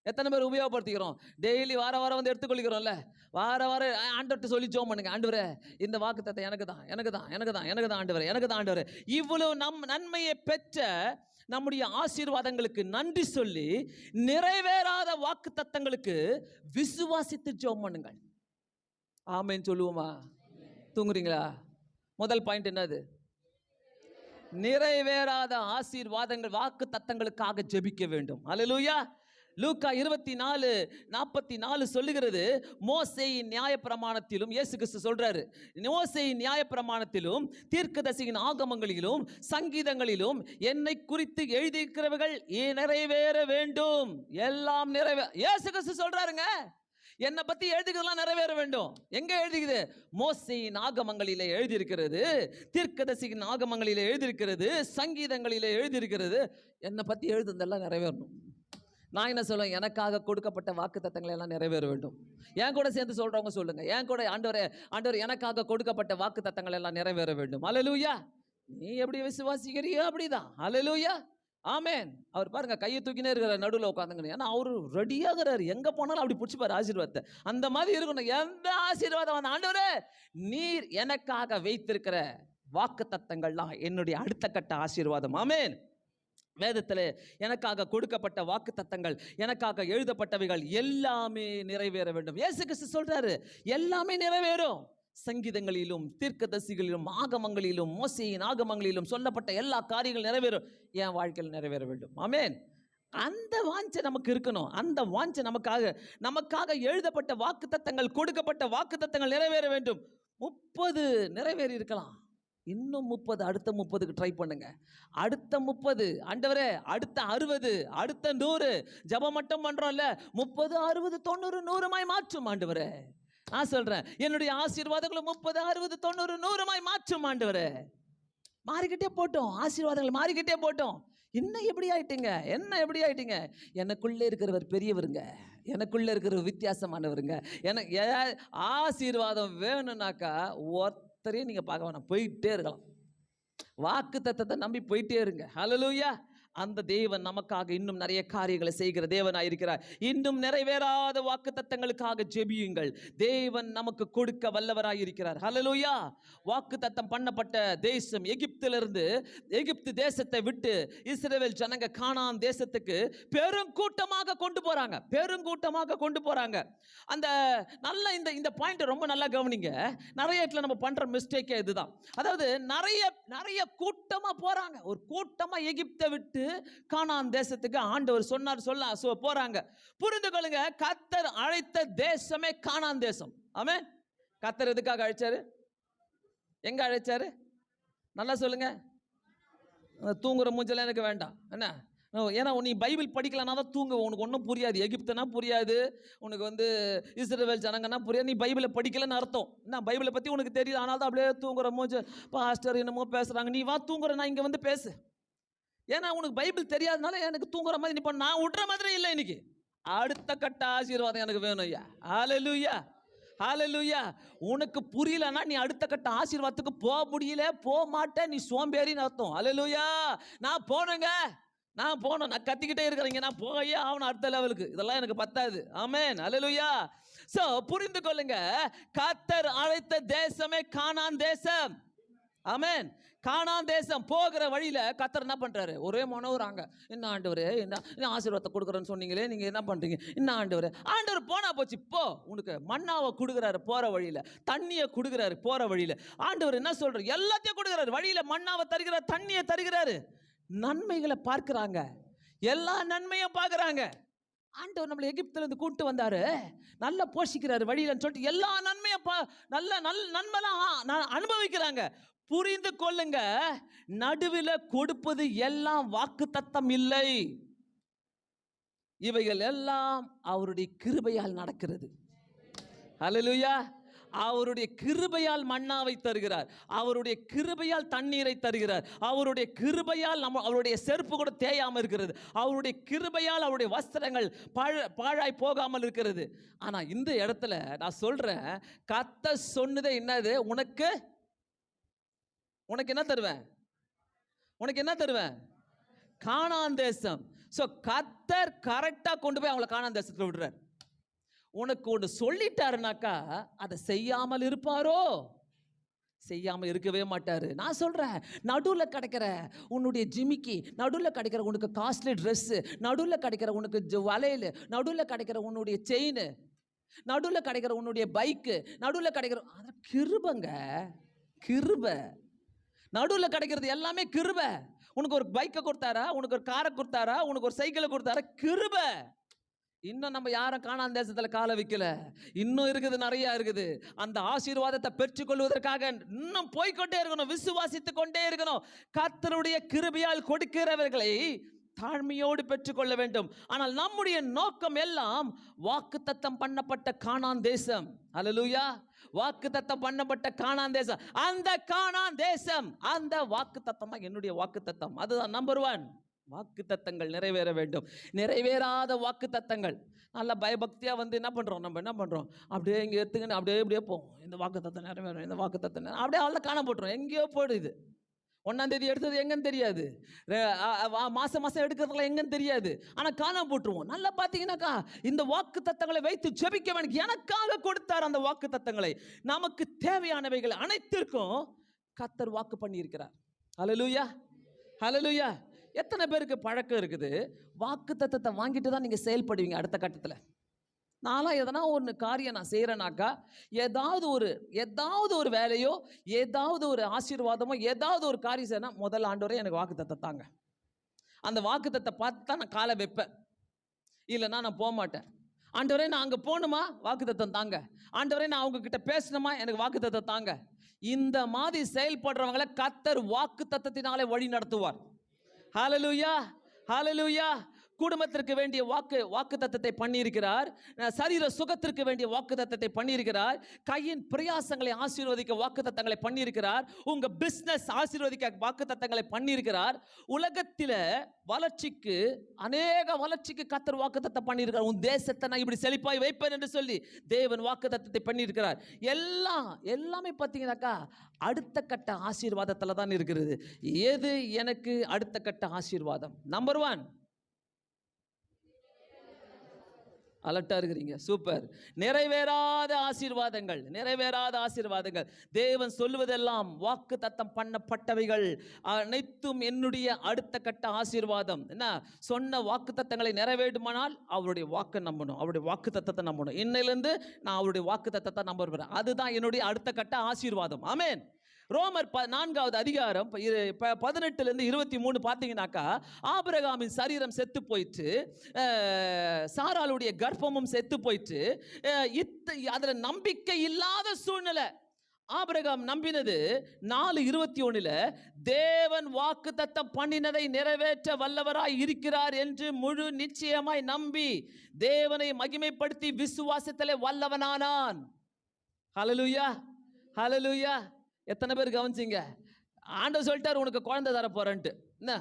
எத்தனை பேர் உபயோகப்படுத்திக்கிறோம்? டெய்லி வார வாரம் எடுத்துக்கொள்கிறோம்ல, வார வாரம் ஆண்டவர்கிட்ட சொல்லி ஜெபம் பண்ணுங்க, ஆண்டவரே இந்த வாக்குத்தத்தத்தை எனக்கு தான், எனக்கு தான், எனக்கு தான், எனக்கு தான் ஆண்டவரே, எனக்கு தான் ஆண்டவரே. இவ்வளவு நன்மையை பெற்ற நம்முடைய ஆசீர்வாதங்களுக்கு நன்றி சொல்லி நிறைவேறாத வாக்குத்தத்தங்களுக்கு விசுவாசித்து ஜெபம் பண்ணுங்கள். ஆமென் சொல்லுவோமா? தூங்குறீங்களா? முதல் பாயிண்ட் என்னது? நிறைவேறாத ஆசீர்வாதங்கள் வாக்கு தத்தங்களுக்காக ஜெபிக்க வேண்டும். அல்லேலூயா. லூக்கா 24:44 சொல்லுகிறது, மோசேயின் நியாயப்பிரமாணத்திலும், இயேசு கிறிஸ்து சொல்றாரு, மோசேயின் நியாயப்பிரமாணத்திலும் தீர்க்கதரிசியின் ஆகமங்களிலும் சங்கீதங்களிலும் என்னை குறித்து எழுதியிருக்கிறவர்கள் நிறைவேற வேண்டும். எல்லாம் இயேசு கிறிஸ்து சொல்றாருங்க, என்னை பத்தி எழுதிக்கிறதெல்லாம் நிறைவேற வேண்டும். எங்க எழுதிக்குது? மோசேயின் ஆகமங்களிலே எழுதியிருக்கிறது, தீர்க்கதரிசியின் ஆகமங்களிலே எழுதியிருக்கிறது, சங்கீதங்களிலே எழுதியிருக்கிறது. என்னை பத்தி எழுதுனதெல்லாம் நிறைவேறணும். நான் என்ன சொல்லுவேன்? எனக்காக கொடுக்கப்பட்ட வாக்கு தத்தங்களை எல்லாம் நிறைவேற வேண்டும். என் கூட சேர்ந்து சொல்றவங்க சொல்லுங்க, என் கூட ஆண்டவரே எனக்காக கொடுக்கப்பட்ட வாக்கு தத்தங்கள் எல்லாம் நிறைவேற வேண்டும். அல்லேலூயா. நீ எப்படி விசுவாசிக்கிறியோ அப்படிதான். அல்லேலூயா, ஆமென். அவர் பாருங்க, கையை தூக்கினே இருக்கிற நடுவில் உட்காந்துங்க, ஏன்னா அவரு ரெடியாகிறாரு, எங்க போனாலும் அப்படி பிடிச்சிப்பாரு ஆசீர்வாதத்தை. அந்த மாதிரி இருக்கணும். எந்த ஆசீர்வாதம் ஆண்டவரே நீர் எனக்காக வைத்திருக்கிற வாக்கு தத்தங்கள்லாம் என்னுடைய அடுத்த கட்ட ஆசீர்வாதம். ஆமென். வேதத்தில் எனக்காக கொடுக்கப்பட்ட வாக்கு தத்தங்கள், எனக்காக எழுதப்பட்டவைகள் எல்லாமே நிறைவேற வேண்டும். இயேசு கிறிஸ்து சொல்றாரு, எல்லாமே நிறைவேறும். சங்கீதங்களிலும் தீர்க்கதரிசிகளிலும் ஆகமங்களிலும் மோசேயின் ஆகமங்களிலும் சொல்லப்பட்ட எல்லா காரியங்களும் நிறைவேறும், என் வாழ்க்கையில் நிறைவேற வேண்டும். ஆமென். அந்த வாஞ்சை நமக்கு இருக்கணும். அந்த வாஞ்சை நமக்காக எழுதப்பட்ட வாக்குத்தத்தங்கள், கொடுக்கப்பட்ட வாக்குத்தத்தங்கள் நிறைவேற வேண்டும். 30 நிறைவேறி இருக்கலாம், இன்னும் 30, அடுத்த 30க்கு ட்ரை பண்ணுங்க. அடுத்த 30, ஆண்டவரே அடுத்த 60, அடுத்த 100. ஜெபம் மட்டும் பண்றோம்ல, 30, 60, 90, 100 மாற்றும் ஆண்டவரே. நான் சொல்றேன், என்னுடைய ஆசீர்வாதங்களும் 30, 60, 90, 100 மாற்றும் ஆண்டவரே. மாறிக்கிட்டே போட்டோம், ஆசீர்வாதங்கள் மாறிக்கிட்டே போட்டோம். என்ன எப்படி ஆயிட்டீங்க? எனக்குள்ளே இருக்கிறவர் பெரியவருங்க, எனக்குள்ளே இருக்கிறவர் வித்தியாசமானவருங்க. எனக்கு ஆசீர்வாதம் வேணும்னாக்கா ஒருத்தரையும் நீங்க பார்க்க வேணாம், போயிட்டே இருக்கலாம். வாக்கு தத்தத்தை நம்பி போயிட்டே இருங்க. ஹல்லேலூயா. அந்த தேவன் நமக்காக இன்னும் நிறைய காரியங்களை செய்கிற தேவனாயிருக்கிறார். இன்னும் நிறைவேறாத வாக்கு தத்தங்களுக்காக ஜெபியுங்கள். தேவன் நமக்கு கொடுக்க வல்லவராயிருக்கிறார். ஹல்லேலூயா. வாக்கு தத்தம் பண்ணப்பட்ட தேசம் எகிப்து தேசத்தை விட்டு இஸ்ரவேல் ஜனங்க கானான் தேசத்துக்கு பெருங்கூட்டமாக கொண்டு போறாங்க. அந்த நல்ல இந்த பாயிண்ட் ரொம்ப நல்லா கவனிங்க. நிறைய இடத்துல நம்ம பண்ற மிஸ்டேக்கே இதுதான். அதாவது நிறைய கூட்டமா போறாங்க, ஒரு கூட்டமா எகிப்தை விட்டு கானான் தேசத்துக்கு ஆண்டவர் சொல்ல போறாங்க. புரிந்து கொள்ளுங்க, கர்த்தர் அழைத்த தேசமே கானான் தேசம். ஆமென். கர்த்தர் எதுக்காக அழைச்சாரு? எங்க அழைச்சாரு? நல்லா சொல்லுங்க. தூங்குற மூஞ்சல எனக்கு வேண்டாம். என்ன? ஏன்னா நீ பைபிள் படிக்கலனா தான் தூங்க, உனக்கு ஒன்றும் புரியாது. எகிப்துனா புரியாது, உனக்கு இஸ்ரவேல் ஜனங்கன்னா புரியாது. நீ பைபிளை படிக்கலன்னு அர்த்தம். என்ன? பைபிளை பற்றி உனக்கு தெரியுது, ஆனால் தான் அப்படியே தூங்குற மூஞ்ச, பாஸ்டர் என்னமோ பேசுகிறாங்க, நீ வா தூங்குற, நான் இங்கே பேசு. ஏன்னா உனக்கு பைபிள் தெரியாதனால எனக்கு தூங்குற மாதிரி நீ நான் விட்ற மாதிரி இல்லை. இன்னைக்கு அடுத்த கட்ட ஆசீர்வாதம் எனக்கு வேணும் ஐயா. ஹல்லேலூயா, ஹல்லேலூயா. உனக்கு புரியலன்னா நீ அடுத்த கட்ட ஆசீர்வாதத்துக்கு போக முடியல, போக மாட்டேன், நீ சோம்பேறின்னு அர்த்தம். ஹல்லேலூயா. நான் போனேன், நான் கத்திக்கிட்டே இருக்கிறீங்க, நான் போகையே ஆகணும் அடுத்த லெவலுக்கு. இதெல்லாம் எனக்கு பத்தாது. ஆமென். ஹல்லேலூயா. சோ புரிந்து கொள்ளுங்க, கர்த்தர் அழைத்த தேசமே கானான் தேசம். ஆமென். கானான் தேசம் போகிற வழியில கர்த்தர் என்ன பண்றாரு? ஒரே மனோராங்க, என்ன ஆண்டவரே, என்ன ஆசீர்வாதத்தை கொடுக்குறேன்னு சொன்னீங்களே, நீங்க என்ன பண்றீங்க? என்ன ஆண்டவர் போனா போச்சு, போ. உனக்கு மன்னாவை கொடுக்குறாரு போற வழியில, தண்ணியை கொடுக்குறாரு போற வழியில. ஆண்டவர் என்ன சொல்றாரு? எல்லாத்தையும் கொடுக்குறாரு. வழியில மன்னாவை தருகிறார், தண்ணியை தருகிறாரு. நன்மைகளை பார்க்கிறாங்க, எல்லா நன்மையும் பார்க்கறாங்க. ஆண்டவர் நம்மளை எகிப்துல இருந்து கூட்டு வந்தாரு, நல்லா போஷிக்கிறாரு வழியிலன்னு சொல்லிட்டு எல்லா நன்மையும் நல்ல நன்மைலாம் அனுபவிக்கிறாங்க. புரிந்து கொள்ளுங்க, நடுவில் கொடுப்பது எல்லாம் வாக்குத்தத்தம் இல்லை. இவைகள் எல்லாம் அவருடைய கிருபையால் நடக்கிறது. ஹல்லேலூயா. அவருடைய கிருபையால் மன்னாவை தருகிறார், அவருடைய கிருபையால் தண்ணீரை தருகிறார், அவருடைய கிருபையால் அவருடைய செருப்பு கூட தேயாமல் இருக்கிறது, அவருடைய கிருபையால் அவருடைய வஸ்திரங்கள் பாழாய் போகாமல் இருக்கிறது. ஆனா இந்த இடத்துல நான் சொல்றேன், கர்த்தர் சொன்னதே என்னது? உனக்கு என்ன தருவேன்? கானான் தேசம். சோ கர்த்தர் கரெக்டா கொண்டு போய் அவங்களை கானான் தேசத்துல விடுறார். உனக்கு ஒன்று சொல்லிட்டாருனாக்கா அதை செய்யாமல் இருப்பாரோ? செய்யாமல் இருக்கவே மாட்டாரு. நான் சொல்றேன், நடுவில் கிடைக்கிற உன்னுடைய ஜிமிக்கி, நடுவில் கிடைக்கிற உனக்கு காஸ்ட்லி ட்ரெஸ்ஸு, நடுவில் கிடைக்கிற உனக்கு வளையல், நடுவில் கிடைக்கிற உன்னுடைய செயின், நடுவில் கிடைக்கிற உன்னுடைய பைக்கு, நடுவில் கிடைக்கிற கிருபங்க, கிருபை. நடுவில் கிடைக்கிறது எல்லாமே கிருபை. உனக்கு ஒரு பைக்கை கொடுத்தாரா, உனக்கு ஒரு காரை கொடுத்தாரா, உனக்கு ஒரு சைக்கிளை கொடுத்தாரா? கிருபை. இன்னும் நம்ம யாரும் கானான் தேசத்துல கால வைக்கல, இன்னும் இருக்குது, நிறைய இருக்குது. அந்த ஆசீர்வாதத்தை பெற்றுக்கொள்வதற்காக இன்னும் போய்கொண்டே இருக்கணும், விசுவாசித்து கொண்டே இருக்கணும். கர்த்தருடைய கிருபையால் கொடுக்கிறவர்களை தாழ்மையோடு பெற்றுக்கொள்ள வேண்டும். ஆனால் நம்முடைய நோக்கம் எல்லாம் வாக்குத்தத்தம் பண்ணப்பட்ட கானான் தேசம். ஹல்லேலூயா. வாக்குத்தத்தம் பண்ணப்பட்ட கானான் தேசம், அந்த கானான் தேசம், அந்த வாக்குத்தத்தம் தான் என்னுடைய வாக்குத்தத்தம். அதுதான் நம்பர் 1. வாக்குத்தத்தங்கள் நிறைவேற வேண்டும். நிறைவேறாத வாக்குத்தத்தங்கள் நல்ல பயபக்தியா என்ன பண்றோம், அப்படியே இங்கே எடுத்துக்கின்னு அப்படியே போவோம். இந்த வாக்குத்தத்தம் நிறைவேறும், இந்த வாக்குத்தத்தம் அப்படியே அவ்வளோ காண போட்டுரும், எங்கேயோ போயிடுது. 1ஆம் தேதி எடுத்தது எங்கன்னு தெரியாது, மாசம் எடுக்கிறதுலாம் எங்கன்னு தெரியாது, ஆனால் காணாம போட்டுருவோம். நல்லா பார்த்தீங்கன்னாக்கா இந்த வாக்கு தத்தங்களை வைத்து ஜெபிக்க வேண்டும். எனக்காக கொடுத்தார் அந்த வாக்கு தத்தங்களை. நமக்கு தேவையானவைகள் அனைத்திற்கும் கர்த்தர் வாக்கு பண்ணி இருக்கிறார். ஹல்லேலூயா, ஹல்லேலூயா. எத்தனை பேருக்கு பழக்கம் இருக்குது, வாக்கு தத்தத்தை வாங்கிட்டு தான் நீங்க செயல்படுவீங்க அடுத்த கட்டத்தில்? நான்லாம் எதனா ஒன்று காரியம் நான் செய்கிறேனாக்கா, ஏதாவது ஒரு வேலையோ, ஏதாவது ஒரு ஆசீர்வாதமோ, ஏதாவது ஒரு காரியம் செய்யனா, முதல்ல ஆண்டவரே எனக்கு வாக்குத்தத்தம் தாங்க. அந்த வாக்குத்தத்தத்தை பார்த்து தான் நான் காலை வைப்பேன். இல்லைன்னா நான் போக மாட்டேன். ஆண்டவரே நான் அங்கே போகணுமா, வாக்குத்தத்தம் தாங்க. ஆண்டவரே நான் அவங்க கிட்ட பேசணுமா, எனக்கு வாக்குத்தத்தம் தாங்க. இந்த மாதிரி செயல்படுறவங்களை கர்த்தர் வாக்குத்தத்தத்தினாலே வழி நடத்துவார். ஹல்லேலூயா, ஹல்லேலூயா. குடும்பத்திற்கு வேண்டிய வாக்குத்தத்தத்தை பண்ணியிருக்கிறார். சரீர சுகத்திற்கு வேண்டிய வாக்குத்தத்தத்தை பண்ணியிருக்கிறார். கையின் பிரயாசங்களை ஆசீர்வதிக்க வாக்குத்தத்தங்களை பண்ணியிருக்கிறார். உங்க பிசினஸ் ஆசீர்வதிக்க வாக்குத்தத்தங்களை பண்ணியிருக்கிறார். உலகத்தில் வளர்ச்சிக்கு, அநேக வளர்ச்சிக்கு கர்த்தர் வாக்குத்தத்தம் பண்ணியிருக்கிறார். உன் தேசத்தை நான் இப்படி செழிப்பாய் வைப்பேன் என்று சொல்லி தேவன் வாக்குத்தத்தத்தை பண்ணியிருக்கிறார். எல்லாமே பார்த்தீங்கன்னாக்கா அடுத்த கட்ட ஆசீர்வாதத்தில் தான் இருக்கிறது. எது எனக்கு அடுத்த கட்ட ஆசீர்வாதம்? நம்பர் 1, அலர்ட்டா இருக்கிறீங்க, சூப்பர். நிறைவேறாத ஆசீர்வாதங்கள், நிறைவேறாத ஆசீர்வாதங்கள். தேவன் சொல்லுவதெல்லாம் வாக்கு தத்தம் பண்ணப்பட்டவைகள் அனைத்தும் என்னுடைய அடுத்த கட்ட ஆசீர்வாதம். என்ன சொன்ன வாக்கு தத்தங்களை நிறைவேறுமானால் அவருடைய வாக்கை நம்பணும், அவருடைய வாக்கு தத்தத்தை நம்பணும். இன்னையிலிருந்து நான் அவருடைய வாக்கு தத்தத்தை நம்புறேன். அதுதான் என்னுடைய அடுத்த கட்ட ஆசீர்வாதம். ஆமென். ரோமர் 4வது அதிகாரம் 18லேருந்து 23 பார்த்தீங்கன்னாக்கா, ஆபிரகாமின் சரீரம் செத்து போயிட்டு, சாராளுடைய கர்ப்பமும் செத்து போயிட்டு, அதில் நம்பிக்கை இல்லாத சூழ்நிலை. ஆபிரகாம் நம்பினது 4:21 தேவன் வாக்குத்தத்தம் பண்ணினதை நிறைவேற்ற வல்லவராய் இருக்கிறார் என்று முழு நிச்சயமாய் நம்பி தேவனை மகிமைப்படுத்தி விசுவாசத்திலே வல்லவனானான். ஹல்லேலூயா, ஹல்லேலூயா. எத்தனை பேர் கவனிச்சிங்க? ஆண்டவர் சொல்லிட்டார் உனக்கு குழந்தை தர போறேன்ட்டு. என்ன,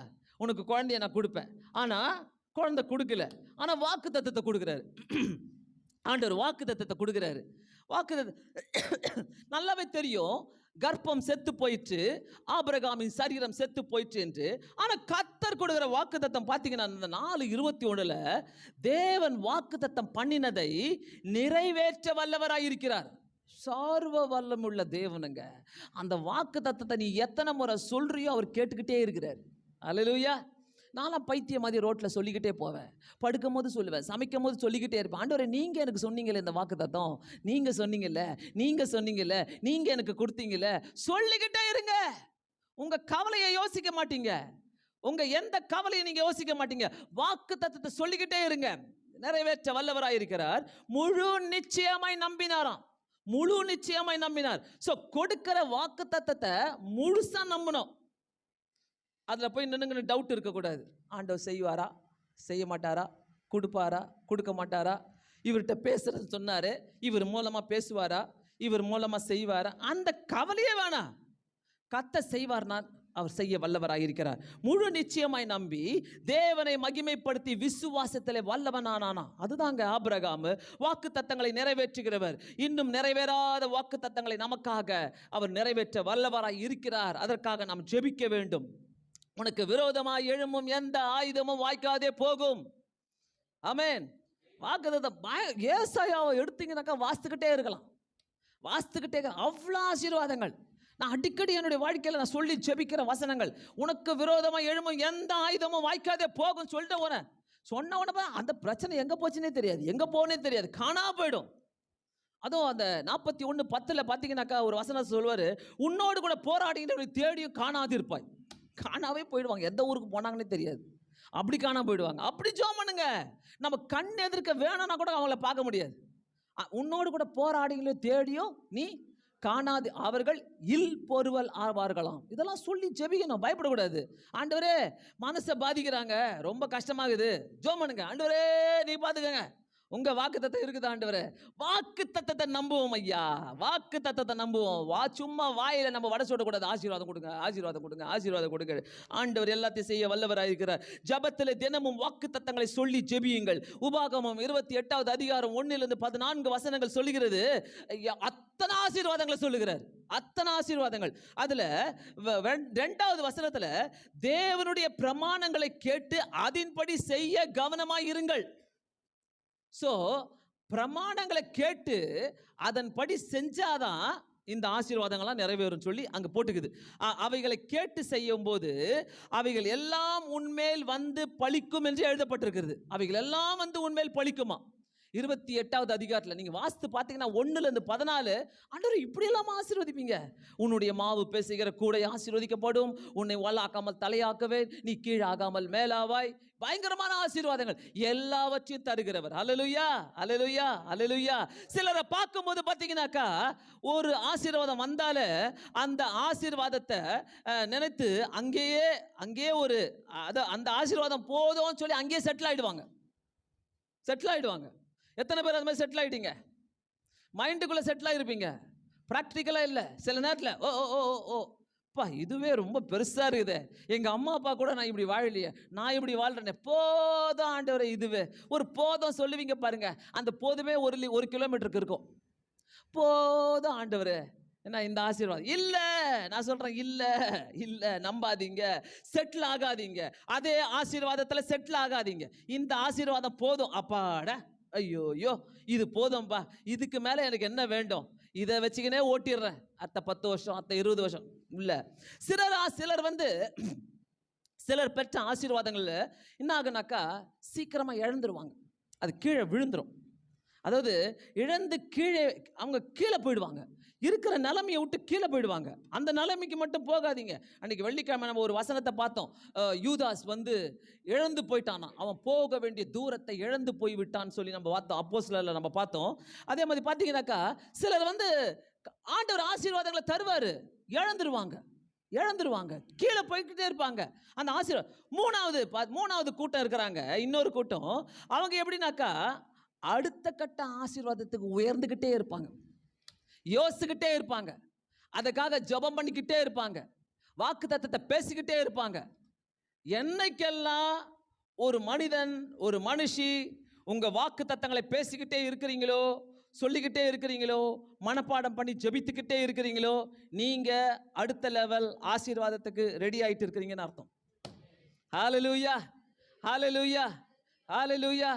உனக்கு குழந்தைய நான் கொடுப்பேன். ஆனால் குழந்தை கொடுக்கல. ஆனால் வாக்கு தத்தத்தை கொடுக்குறாரு. ஆண்டவர் வாக்கு தத்தத்தை கொடுக்குறாரு. நல்லாவே தெரியும் கர்ப்பம் செத்து போயிட்டு, ஆபிரகாமின் சரீரம் செத்து போயிட்டு என்று. ஆனால் கர்த்தர் கொடுக்குற வாக்கு தத்தம் பார்த்தீங்கன்னா, இந்த 4:21 தேவன் வாக்கு தத்தம் பண்ணினதை நிறைவேற்ற வல்லவராய் இருக்கிறார். சர்வ வல்லமுள்ள தேவனுங்க. அந்த வாக்கு தத்தத்தை நீ எத்தனை முறை சொல்றியோ அவர் கேட்டுக்கிட்டே இருக்கிறார். அல்லேலூயா. நான்லாம் பைத்தியம் மாதிரி ரோட்டில் சொல்லிக்கிட்டே போவேன், படுக்கும் போது சொல்லுவேன், சமைக்கும் போது சொல்லிக்கிட்டே இருப்பேன். ஆண்டவரே நீங்கள் எனக்கு சொன்னீங்களே இந்த வாக்கு தத்தம், நீங்கள் சொன்னீங்கல்ல, நீங்கள் எனக்கு கொடுத்தீங்கல்ல. சொல்லிக்கிட்டே இருங்க. உங்கள் கவலையை யோசிக்க மாட்டீங்க, உங்கள் எந்த கவலையை நீங்கள் யோசிக்க மாட்டீங்க. வாக்கு தத்தத்தை சொல்லிக்கிட்டே இருங்க. நிறைவேற்ற வல்லவராய் இருக்கிறார். முழு நிச்சயமாய் நம்பினாராம். முழு நிச்சயமாய் நம்பினார். ஸோ கொடுக்கிற வாக்கு தத்தத்தை முழுசா நம்பணும். அதில் போய் நின்னுங்க டவுட் இருக்கக்கூடாது. ஆண்டவர் செய்வாரா, செய்ய மாட்டாரா, கொடுப்பாரா, கொடுக்க மாட்டாரா, இவர்கிட்ட பேசுறது சொன்னாரு, இவர் மூலமாக பேசுவாரா, இவர் மூலமாக செய்வாரா, அந்த கவலையே வேணாம். கர்த்தர் செய்வார்னா அவர் செய்ய வல்லவராயிருக்கிறார். முழு நிச்சயமாய் நம்பி தேவனை மகிமைப்படுத்தி விசுவாசத்திலே வல்லவனானானா. அதுதாங்க ஆபிரகாம் வாக்கு தத்தங்களை நிறைவேற்றுகிறவர். இன்னும் நிறைவேறாத வாக்கு தத்தங்களை நமக்காக அவர் நிறைவேற்ற வல்லவராய் இருக்கிறார். அதற்காக நாம் ஜெபிக்க வேண்டும். உனக்கு விரோதமாய் எழும்பும் எந்த ஆயுதமும் வாய்க்காதே போகும். ஆமென். வாக்குத்தத்தம் ஏசாயாவை எடுத்தீங்கன்னாக்கா வாசித்துக்கிட்டே இருக்கலாம், அவ்வளோ ஆசீர்வாதங்கள். நான் அடிக்கடி என்னுடைய வாழ்க்கையில் நான் சொல்லி ஜெபிக்கிற வசனங்கள். உனக்கு விரோதமாக எழும்பும் எந்த ஆயுதமும் வாய்க்காதே போகும் சொல்லிட்டு சொன்ன உடனே அந்த பிரச்சனை எங்கே போச்சுன்னே தெரியாது, எங்கே போனே தெரியாது, காணா போயிடும். அதுவும் அந்த 41:10 பார்த்தீங்கன்னாக்கா ஒரு வசனம் சொல்வார், உன்னோடு கூட போராடினவரை தேடியும் காணாது இருப்பாய். காணாவே போயிடுவாங்க, எந்த ஊருக்கு போனாங்கன்னே தெரியாது, அப்படி காணா போயிடுவாங்க. அப்படி ஜெபம் பண்ணுங்க. நம்ம கண் எதிர்க்க வேணும்னா கூட அவங்கள பார்க்க முடியாது. உன்னோடு கூட போராடிங்களோ தேடியும் நீ காணாது, அவர்கள் இல் பொறுவல் ஆவார்களாம். இதெல்லாம் சொல்லி ஜெபிக்கணும், பயப்படக்கூடாது. ஆண்டவரே மனசை பாதிக்கிறாங்க, ரொம்ப கஷ்டமாகுது, ஜெபம் பண்ணுங்க. ஆண்டவரே நீ பார்த்துக்கங்க, உங்க வாக்கு தத்தம் இருக்குது ஆண்டவரே. வாக்கு தத்தத்தை நம்புவோம் ஐயா, வாக்கு தத்தத்தை நம்புவோம். சும்மா வாயில நம்ம வடை சொல்லக்கூடாது. ஆசீர்வாதம் கொடுங்க, ஆசீர்வாதம் கொடுங்க, ஆசீர்வாதம் கொடுங்க. ஆண்டவர் எல்லாத்தையும் செய்ய வல்லவராயிருக்கிறார். ஜபத்தில் தினமும் வாக்கு தத்தங்களை சொல்லி ஜெபியுங்கள். உபாகமம் 28வது அதிகாரம் 1லிருந்து 14 வசனங்கள் சொல்லுகிறது. அத்தனை ஆசீர்வாதங்களை சொல்லுகிறார், அத்தனை ஆசீர்வாதங்கள். அதுல 2வது வசனத்துல தேவனுடைய பிரமாணங்களை கேட்டு அதன்படி செய்ய கவனமாய் இருங்கள். ஸோ பிரமாணங்களை கேட்டு அதன்படி செஞ்சாதான் இந்த ஆசீர்வாதங்கள்லாம் நிறைவேறும் சொல்லி அங்கே போட்டுக்குது. அவைகளை கேட்டு செய்யும் போது அவைகள் எல்லாம் உன்மேல் வந்து பலிக்கும் என்று எழுதப்பட்டிருக்கிறது. அவைகள் எல்லாம் வந்து உன்மேல் பலிக்குமா. 28வது அதிகாரத்தில் நீங்க வாஸ்து பார்த்தீங்கன்னா 1-14 ஆண்டவர் இப்படி எல்லாம் ஆசீர்வதிப்பீங்க. உன்னுடைய மாவு பேசுகிற கூடை ஆசீர்வதிக்கப்படும், உன்னை வல்லாக்காமல் தலையாக்கவே, நீ கீழாகாமல் மேலாவாய். பயங்கரமான ஆசீர்வாதங்கள் எல்லாவற்றையும் தருகிறவர். அல்லேலூயா, அல்லேலூயா, அல்லேலூயா. சிலரை பார்க்கும்போது பார்த்தீங்கன்னாக்கா ஒரு ஆசீர்வாதம் வந்தாலே அந்த ஆசீர்வாதத்தை நினைத்து அங்கேயே ஒரு அந்த ஆசீர்வாதம் போதும்னு சொல்லி அங்கேயே செட்டில் ஆயிடுவாங்க. எத்தனை பேர் அது மாதிரி செட்டில் ஆயிட்டீங்க? மைண்டுக்குள்ள செட்டில் ஆயிருப்பீங்க, ப்ராக்டிக்கலா இல்லை. சில நேரத்தில் ஓ ஓ ஓ ஓ அப்பா இதுவே ரொம்ப பெருசா இருக்குது, எங்க அம்மா அப்பா கூட நான் இப்படி வாழலையே, நான் இப்படி வாழ்றேனே, போதும் ஆண்டவரே. இதுவே ஒரு போதும் சொல்லுவீங்க பாருங்க, அந்த போதுமே 1 கிலோமீட்டருக்கு இருக்கும். போதும் ஆண்டவரே, என்ன இந்த ஆசீர்வாதம் இல்ல, நான் சொல்றேன் இல்ல நம்பாதீங்க, செட்டில் ஆகாதீங்க. அதே ஆசீர்வாதத்துல செட்டில் ஆகாதீங்க. இந்த ஆசீர்வாதம் போதும் அப்பாடா, ஐயோ இது போதும்பா, இதுக்கு மேல எனக்கு என்ன வேண்டும், இதை வச்சுக்கினே ஓட்டிடுறேன் அத்த 10 வருஷம் அத்த 20 வருஷம் இல்ல. சிலர் பெற்ற ஆசீர்வாதங்கள் என்ன ஆகுனாக்கா சீக்கிரமா இழந்துருவாங்க, அது கீழே விழுந்துரும். அதாவது இழந்து அவங்க கீழே போயிடுவாங்க, இருக்கிற நிலைமையை விட்டு கீழே போயிடுவாங்க. அந்த நிலைமைக்கு மட்டும் போகாதீங்க. அன்னைக்கு வெள்ளிக்கிழமை நம்ம ஒரு வசனத்தை பார்த்தோம். யூதாஸ் இழந்து போயிட்டானா, அவன் போக வேண்டிய தூரத்தை இழந்து போய் விட்டான்னு சொல்லி நம்ம பார்த்தோம், அப்போஸ்தலர்ல நம்ம பார்த்தோம். அதே மாதிரி பார்த்தீங்கன்னாக்கா சிலர் ஆண்டவர் ஆசீர்வாதங்களை தருவாரு, இழந்துருவாங்க, கீழே போய்கிட்டே இருப்பாங்க. அந்த ஆசீர்வாதம் மூணாவது கூட்டம் இருக்கிறாங்க, இன்னொரு கூட்டம். அவங்க எப்படின்னாக்கா அடுத்த கட்ட ஆசீர்வாதத்துக்கு உயர்ந்துகிட்டே இருப்பாங்க, யோசிச்சுக்கிட்டே இருப்பாங்க, அதுக்காக ஜெபம் பண்ணிக்கிட்டே இருப்பாங்க, வாக்கு தத்தத்தை பேசிக்கிட்டே இருப்பாங்க. என்னைக்கெல்லாம் ஒரு மனிதன் ஒரு மனுஷி உங்க வாக்கு தத்தங்களை பேசிக்கிட்டே இருக்கிறீங்களோ, சொல்லிக்கிட்டே இருக்கிறீங்களோ, மனப்பாடம் பண்ணி ஜெபித்துக்கிட்டே இருக்கிறீங்களோ, நீங்க அடுத்த லெவல் ஆசீர்வாதத்துக்கு ரெடி ஆயிட்டு இருக்கிறீங்கன்னு அர்த்தம். ஹல்லேலூயா, ஹல்லேலூயா, ஹல்லேலூயா.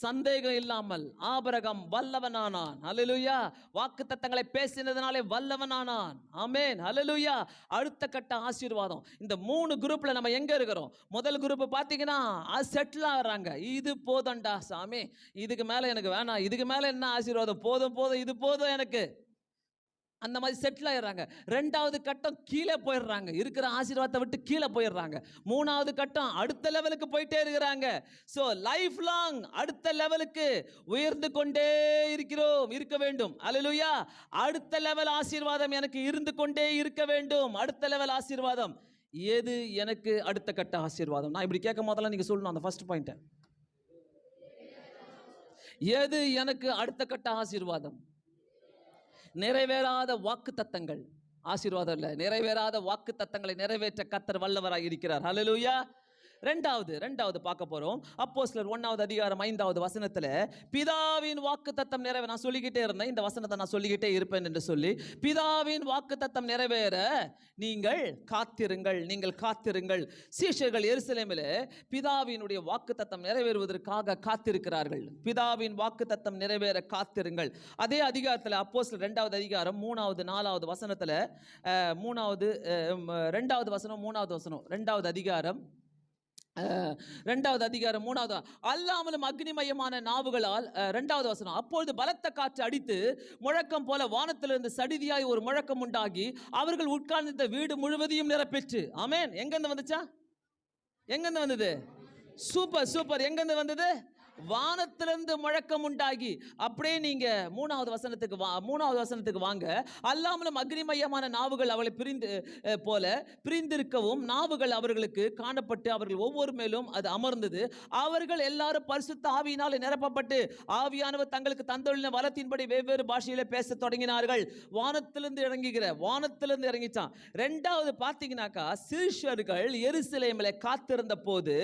சந்தேகம் இல்லாமல் ஆபிரகாம் வல்லவனானான். ஹல்லேலூயா. வாக்குத்தத்தங்களை பேசினதுனாலே வல்லவனானான். ஆமென். ஹல்லேலூயா. அடுத்த கட்ட ஆசீர்வாதம். இந்த 3 குரூப்ல நம்ம எங்க இருக்கிறோம்? முதல் குரூப் பாத்தீங்கன்னா செட்டில் ஆகிறாங்க. இது போதும்டா சாமி, இதுக்கு மேல எனக்கு வேணாம், இதுக்கு மேல என்ன ஆசீர்வாதம், போதும் இது போதும் எனக்கு, அந்த மாதிரி செட்டில் ஆயிடுறாங்க. 2வது கட்டம் கீழே போயிடுறாங்க, இருக்கிற ஆசீர்வாதத்தை விட்டு கீழே போயிடுறாங்க. 3வது கட்டம் அடுத்த லெவலுக்கு போயிட்டே இருக்கிறாங்க. ஸோ லைஃப் லாங் அடுத்த லெவலுக்கு உயர்ந்து கொண்டே இருக்க வேண்டும். அல்லேலூயா. அடுத்த லெவல் ஆசீர்வாதம் எனக்கு இருந்து கொண்டே இருக்க வேண்டும். அடுத்த லெவல் ஆசீர்வாதம் எது எனக்கு அடுத்த கட்ட ஆசீர்வாதம்? நான் இப்படி கேட்கும் போதெல்லாம் நீங்க சொல்லணும் அந்த ஃபர்ஸ்ட் பாயிண்ட். எது எனக்கு அடுத்த கட்ட ஆசீர்வாதம்? நிறைவேறாத வாக்கு தத்தங்கள் ஆசீர்வாதம் இல்லை, நிறைவேறாத வாக்கு தத்தங்களை நிறைவேற்ற கர்த்தர் வல்லவராக இருக்கிறார். ஹல்லேலூயா. ரெண்டாவது பார்க்க போறோம். அப்போஸ்தலர் 1வது அதிகாரம் 5வது வசனத்துல பிதாவின் வாக்கு தத்தம் நிறைவேற, நான் சொல்லிக்கிட்டே இருந்தேன், இந்த வசனத்தை நான் சொல்லிக்கிட்டே இருப்பேன் என்று சொல்லி, பிதாவின் வாக்கு தத்தம் நிறைவேற நீங்கள் காத்திருங்கள். சீஷர்கள் எருசலேமில் பிதாவினுடைய வாக்கு தத்தம் நிறைவேறுவதற்காக காத்திருக்கிறார்கள். பிதாவின் வாக்கு தத்தம் நிறைவேற காத்திருங்கள். அதே அதிகாரத்தில் அப்போஸ்தலர் 2வது அதிகாரம் 3வது 4வது வசனத்துல 2வது வசனம் 3வது வசனம் 2வது அதிகாரம் 3வது அல்லாமலும் அக்னிமயமான நாவுகளால் 2வது வசனம், அப்பொழுது பலத்த காற்று அடித்து முழக்கம் போல வானத்திலிருந்து சடிதியாய் ஒரு முழக்கம் உண்டாகி அவர்கள் உட்கார்ந்த வீடு முழுவதையும் நிரப்பிற்று. ஆமென். எங்கிருந்து வந்தது? சூப்பர். எங்கிருந்து வந்தது? வானத்திலிருந்து முழக்கம் உண்டாகி. அப்படியே நீங்க 3வது வசனத்துக்கு வாங்க. அல்லாமலும் அக்னிமயமான நாவுகள் அவளை பிரிந்திருக்கவும் நாவுகள் அவர்களுக்கு காணப்பட்டு அவர்கள் ஒவ்வொரு மேலும் அது அமர்ந்தது. அவர்கள் எல்லாரும் பரிசுத்த ஆவியினால் நிரப்பப்பட்டு ஆவியானவர் தங்களுக்கு தந்துள்ள வளத்தின்படி வெவ்வேறு பாஷையில பேச தொடங்கினார்கள். வானத்திலிருந்து இறங்கிச்சான். 2வது பார்த்தீங்கன்னாக்கா சீஷர்கள் எருசலேமிலே காத்திருந்த போது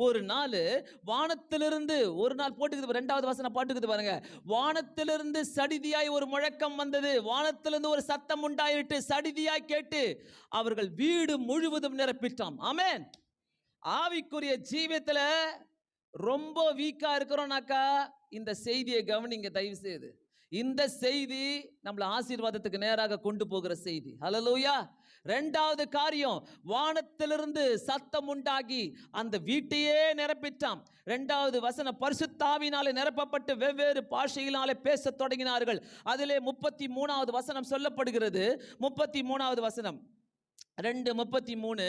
ஒரு நாள் வானத்திலிருந்து ஒரு நாள் போட்டுக்குது. 2வது வசனம் போட்டுக்குது பாருங்க. வானத்திலிருந்து சடிதியாய் ஒரு முழக்கம் வந்தது, வானத்திலிருந்து ஒரு சத்தம் உண்டாயிட்டு சடிதியாய் கேட்டு அவர்கள் வீடு முழுவதும் நிரப்பிட்டாம். ஆமென். ஆவிக்குரிய ஜீவியத்துல ரொம்ப வீக்கா இருக்கிறோம்னாக்கா இந்த செய்தியை கவனிங்க தயவு செய்து. இந்த செய்தி நம்மள ஆசீர்வாதத்துக்கு நேராக கொண்டு போகிற செய்தி. ஹல்லேலூயா. இரண்டாவது காரியம், வானத்திலிருந்து சத்தம் உண்டாகி அந்த வீட்டையே நிரப்பிட்டாம். இரண்டாவது வசனம், பரிசுத்த ஆவியினாலே நிரப்பப்பட்டு வெவ்வேறு பாஷையினாலே பேசத் தொடங்கினார்கள். அதிலே 33வது வசனம் சொல்லப்படுகிறது. 33வது வசனம் 2:33,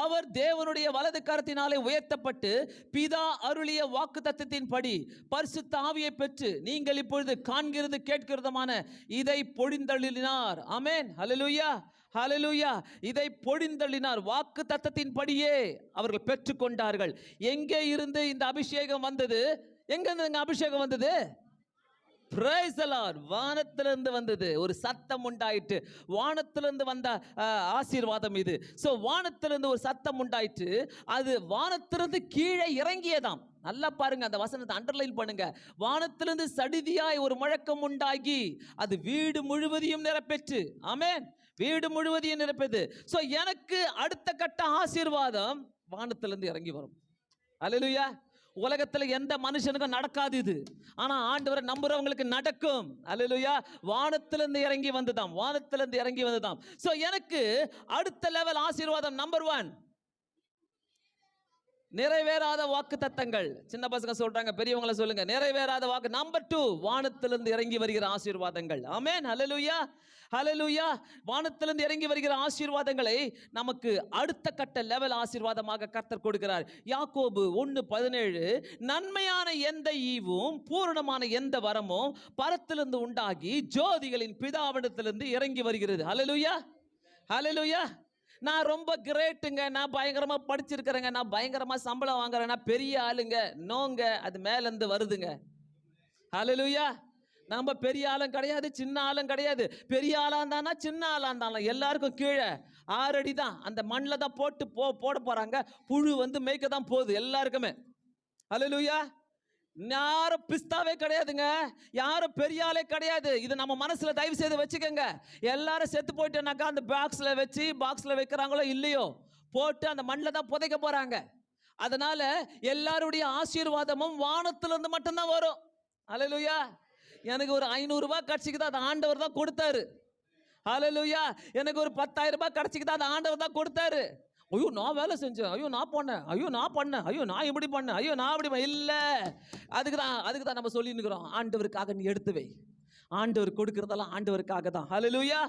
அவர் தேவனுடைய வலது கரத்தினாலே உயர்த்தப்பட்டு பிதா அருளிய வாக்குத்தத்தத்தின்படி பரிசுத்த ஆவியை பெற்று நீங்கள் இப்பொழுது காண்கிறது கேட்கிறதுமான இதை பொழிந்தள்ளினார். ஆமென். ஹல்லேலூயா, ஹல்லேலூயா. இதை பொழிந்தள்ளினார். வாக்குத்தத்தத்தின்படியே அவர்கள் பெற்றுக்கொண்டார்கள். எங்கே இருந்து இந்த அபிஷேகம் வந்தது? எங்க இருந்து அபிஷேகம் வந்தது? Praise the Lord. வானத்திலிருந்து வந்தது. ஒரு சத்தம் உண்டாயிற்று. வானத்திலிருந்து வந்த ஆசீர்வாதம் இது. சோ வானத்திலிருந்து ஒரு சத்தம் உண்டாயிற்று. அது வானத்திலிருந்து கீழே இறங்கியதாம். நல்லா பாருங்க, அந்த வசனத்தை அண்டர்லைன் பண்ணுங்க. வானத்திலிருந்து சடிதியாய் ஒரு முழக்கம் உண்டாகி அது வீடு முழுவதையும் நிரப்பெற்று. ஆமென். வீடு முழுவதையும் நிரப்பது. சோ எனக்கு அடுத்த கட்ட ஆசீர்வாதம் வானத்திலிருந்து இறங்கி வரும். அல்லேலூயா. உலகத்துல எந்த மனுஷனுக்கும் நடக்காது இது, ஆனா ஆண்டவரை நம்புறவங்களுக்கு நடக்கும். அல்லேலூயா. வானத்திலிருந்து இறங்கி வந்ததாம். வானத்திலிருந்து இறங்கி வந்ததாம். சோ எனக்கு அடுத்த லெவல் ஆசீர்வாதம். நம்பர் 1, நிறைவேறாத வாக்கு தத்தங்கள். சின்ன பசங்க சொல்றாங்க, பெரியவங்களை சொல்லுங்க, நிறைவேறாத வாக்கு. நம்பர் 2, வானத்திலிருந்து இறங்கி வருகிற ஆசீர்வாதங்கள். ஆமென். ஹல்லேலூயா, ஹல்லேலூயா. வானத்திலிருந்து இறங்கி வருகிற ஆசீர்வாதங்களை நமக்கு அடுத்த கட்ட லெவல் ஆசீர்வாதமாக கர்த்தர் கொடுக்கிறார். யாக்கோபு 1:17, நன்மையான எந்த ஈவும் பூரணமான எந்த வரமும் பரத்திலிருந்து உண்டாகி ஜோதிகளின் பிதாவிடத்திலிருந்து இறங்கி வருகிறது. ஹல்லேலூயா, ஹல்லேலூயா. நான் ரொம்ப கிரேட்டுங்க, நான் பயங்கரமா படிச்சிருக்கிறேங்க, நான் பயங்கரமா சம்பளம் வாங்குறேன், நான் பெரிய ஆளுங்க. நோங்க, அது மேலேருந்து வருதுங்க. ஹல்லேலூயா. நம்ம பெரிய ஆளும் கிடையாது, சின்ன ஆளும் கிடையாது. பெரிய ஆளா இருந்தானா சின்ன ஆளா இருந்தாலும் எல்லாருக்கும் கீழே 6 அடி தான். அந்த மண்ணில் தான் போட்டு போட போறாங்க. புழு வந்து மேய்க்க தான் போகுது எல்லாருக்குமே. ஹல்லேலூயா. யாரும் பிஸ்தாவே கிடையாதுங்க, யாரும் பெரிய ஆளே கிடையாது. இது நம்ம மனசுல தயவு செய்து வச்சுக்கோங்க. எல்லாரும் செத்து போயிட்டேனாக்கா அந்த பாக்ஸ்ல வைக்கிறாங்களோ இல்லையோ, போட்டு அந்த மண்ணில் தான் புதைக்க போறாங்க. அதனால எல்லாருடைய ஆசீர்வாதமும் வானத்திலிருந்து மட்டும்தான் வரும். ஹல்லேலூயா. எனக்கு ஒரு 500 ரூபாய் கிடைச்சிக்குது, அது ஆண்டவர் தான் கொடுத்தாரு. ஹல்லேலூயா. எனக்கு ஒரு 10,000 ரூபாய் கிடைச்சிக்குது, அது ஆண்டவர் தான் கொடுத்தாரு. ஐயோ நான் வேலை செஞ்சேன், ஐயோ நான் பண்ணேன், ஐயோ நான் பண்ணேன், ஐயோ நான் இப்படி பண்ணேன், ஐயோ நான் அப்படி இல்லை. அதுக்கு தான் நம்ம சொல்லி நிற்கிறோம், ஆண்டவருக்காக நீ எடுத்து வை. ஆண்டவர் கொடுக்கிறதெல்லாம் ஆண்டவருக்காக தான். ஹல்லேலூயா.